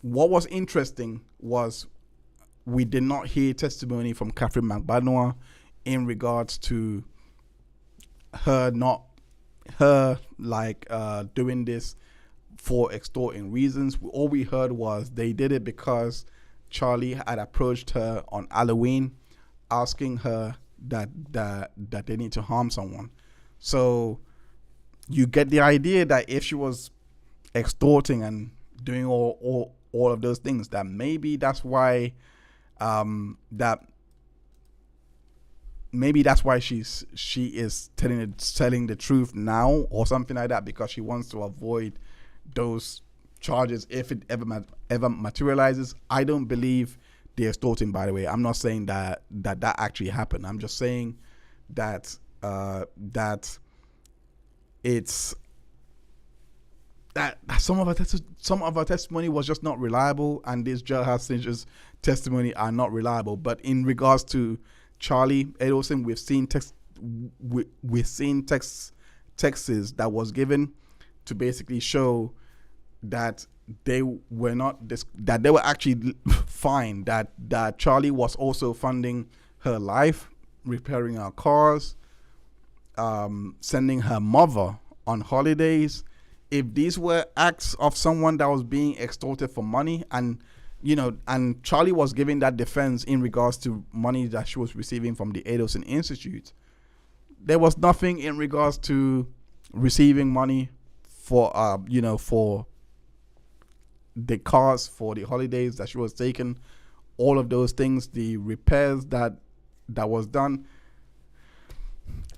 what was interesting was we did not hear testimony from Kathryn McBannor in regards to her doing this for extorting reasons. All we heard was they did it because Charlie had approached her on Halloween, asking her that they need to harm someone. So you get the idea that if she was extorting and doing all of those things, that maybe that's why she is telling the truth now or something like that, because she wants to avoid those charges if it ever materializes. I don't believe the extorting, by the way. I'm not saying that actually happened. I'm just saying that it's that some of her testimony was just not reliable, and this jailhouse snitch's testimony are not reliable. But in regards to Charlie Adelson, we've seen texts that was given to basically show that they were actually fine, that Charlie was also funding her life, repairing her cars, sending her mother on holidays. If these were acts of someone that was being extorted for money, and Charlie was giving that defense in regards to money that she was receiving from the Adelson Institute, there was nothing in regards to receiving money for for the cars, for the holidays that she was taking, all of those things, the repairs that was done.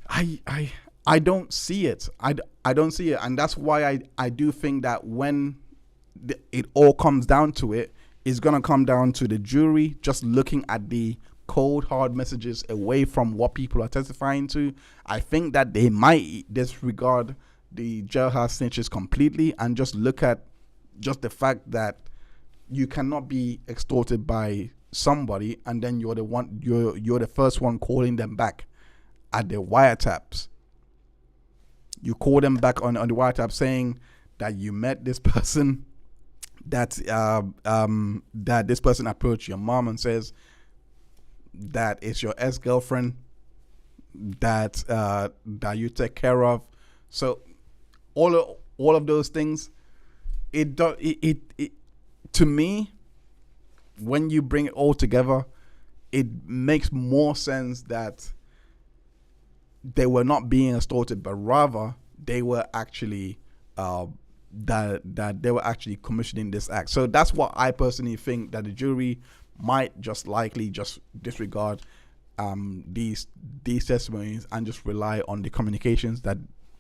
I don't see it. I don't see it, and that's why I do think that when it all comes down to it, it's gonna come down to the jury just looking at the cold hard messages away from what people are testifying to. I think that they might disregard the jailhouse snitches completely and just look at just the fact that you cannot be extorted by somebody and then you're the first one calling them back at the wiretaps. You call them back on the wiretap saying that you met this person, that this person approached your mom and says that it's your ex-girlfriend that you take care of. So all of those things, it to me, when you bring it all together, it makes more sense that they were not being extorted, but rather they were actually that they were actually commissioning this act. So that's what I personally think, that the jury might just likely just disregard these testimonies and just rely on the communications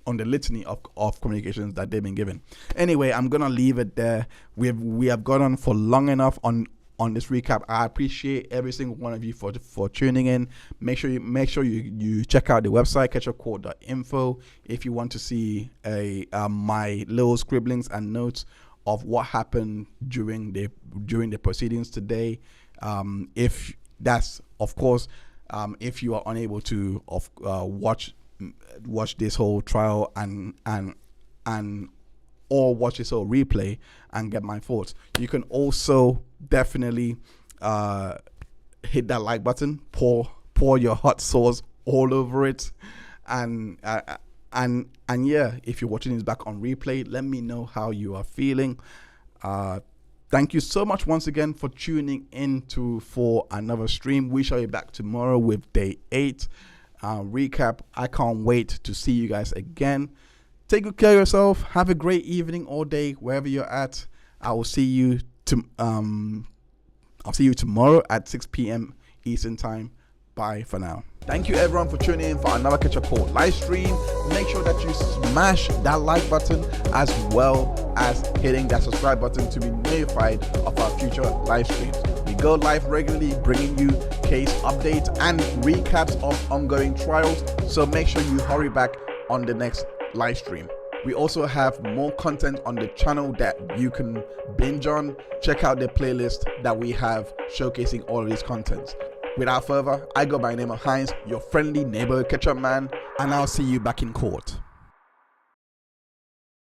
on the litany of communications that they've been given. Anyway, I'm gonna leave it there. We have gone on for long enough on this recap. I appreciate every single one of you for tuning in. Make sure you check out the website catchupcourt.info if you want to see my little scribblings and notes of what happened during the proceedings today. If that's, of course, if you are unable to watch this whole trial and or watch this whole replay and get my thoughts, you can also definitely hit that like button, pour your hot sauce all over it, and yeah, if you're watching this back on replay, let me know how you are feeling. Thank you so much once again for tuning in for another stream. We shall be back tomorrow with day 8 recap. I can't wait to see you guys again. Take good care of yourself. Have a great evening or day wherever you're at. I will see you tomorrow at 6 p.m. Eastern time. Bye for now. Thank you everyone for tuning in for another Catch Up Court live stream. Make sure that you smash that like button as well as hitting that subscribe button to be notified of our future live streams. We go live regularly, bringing you case updates and recaps of ongoing trials, so make sure you hurry back on the next live stream. We also have more content on the channel that you can binge on. Check out the playlist that we have showcasing all of these contents. Without further, I go by the name of Heinz, your friendly neighborhood ketchup man, and I'll see you back in court.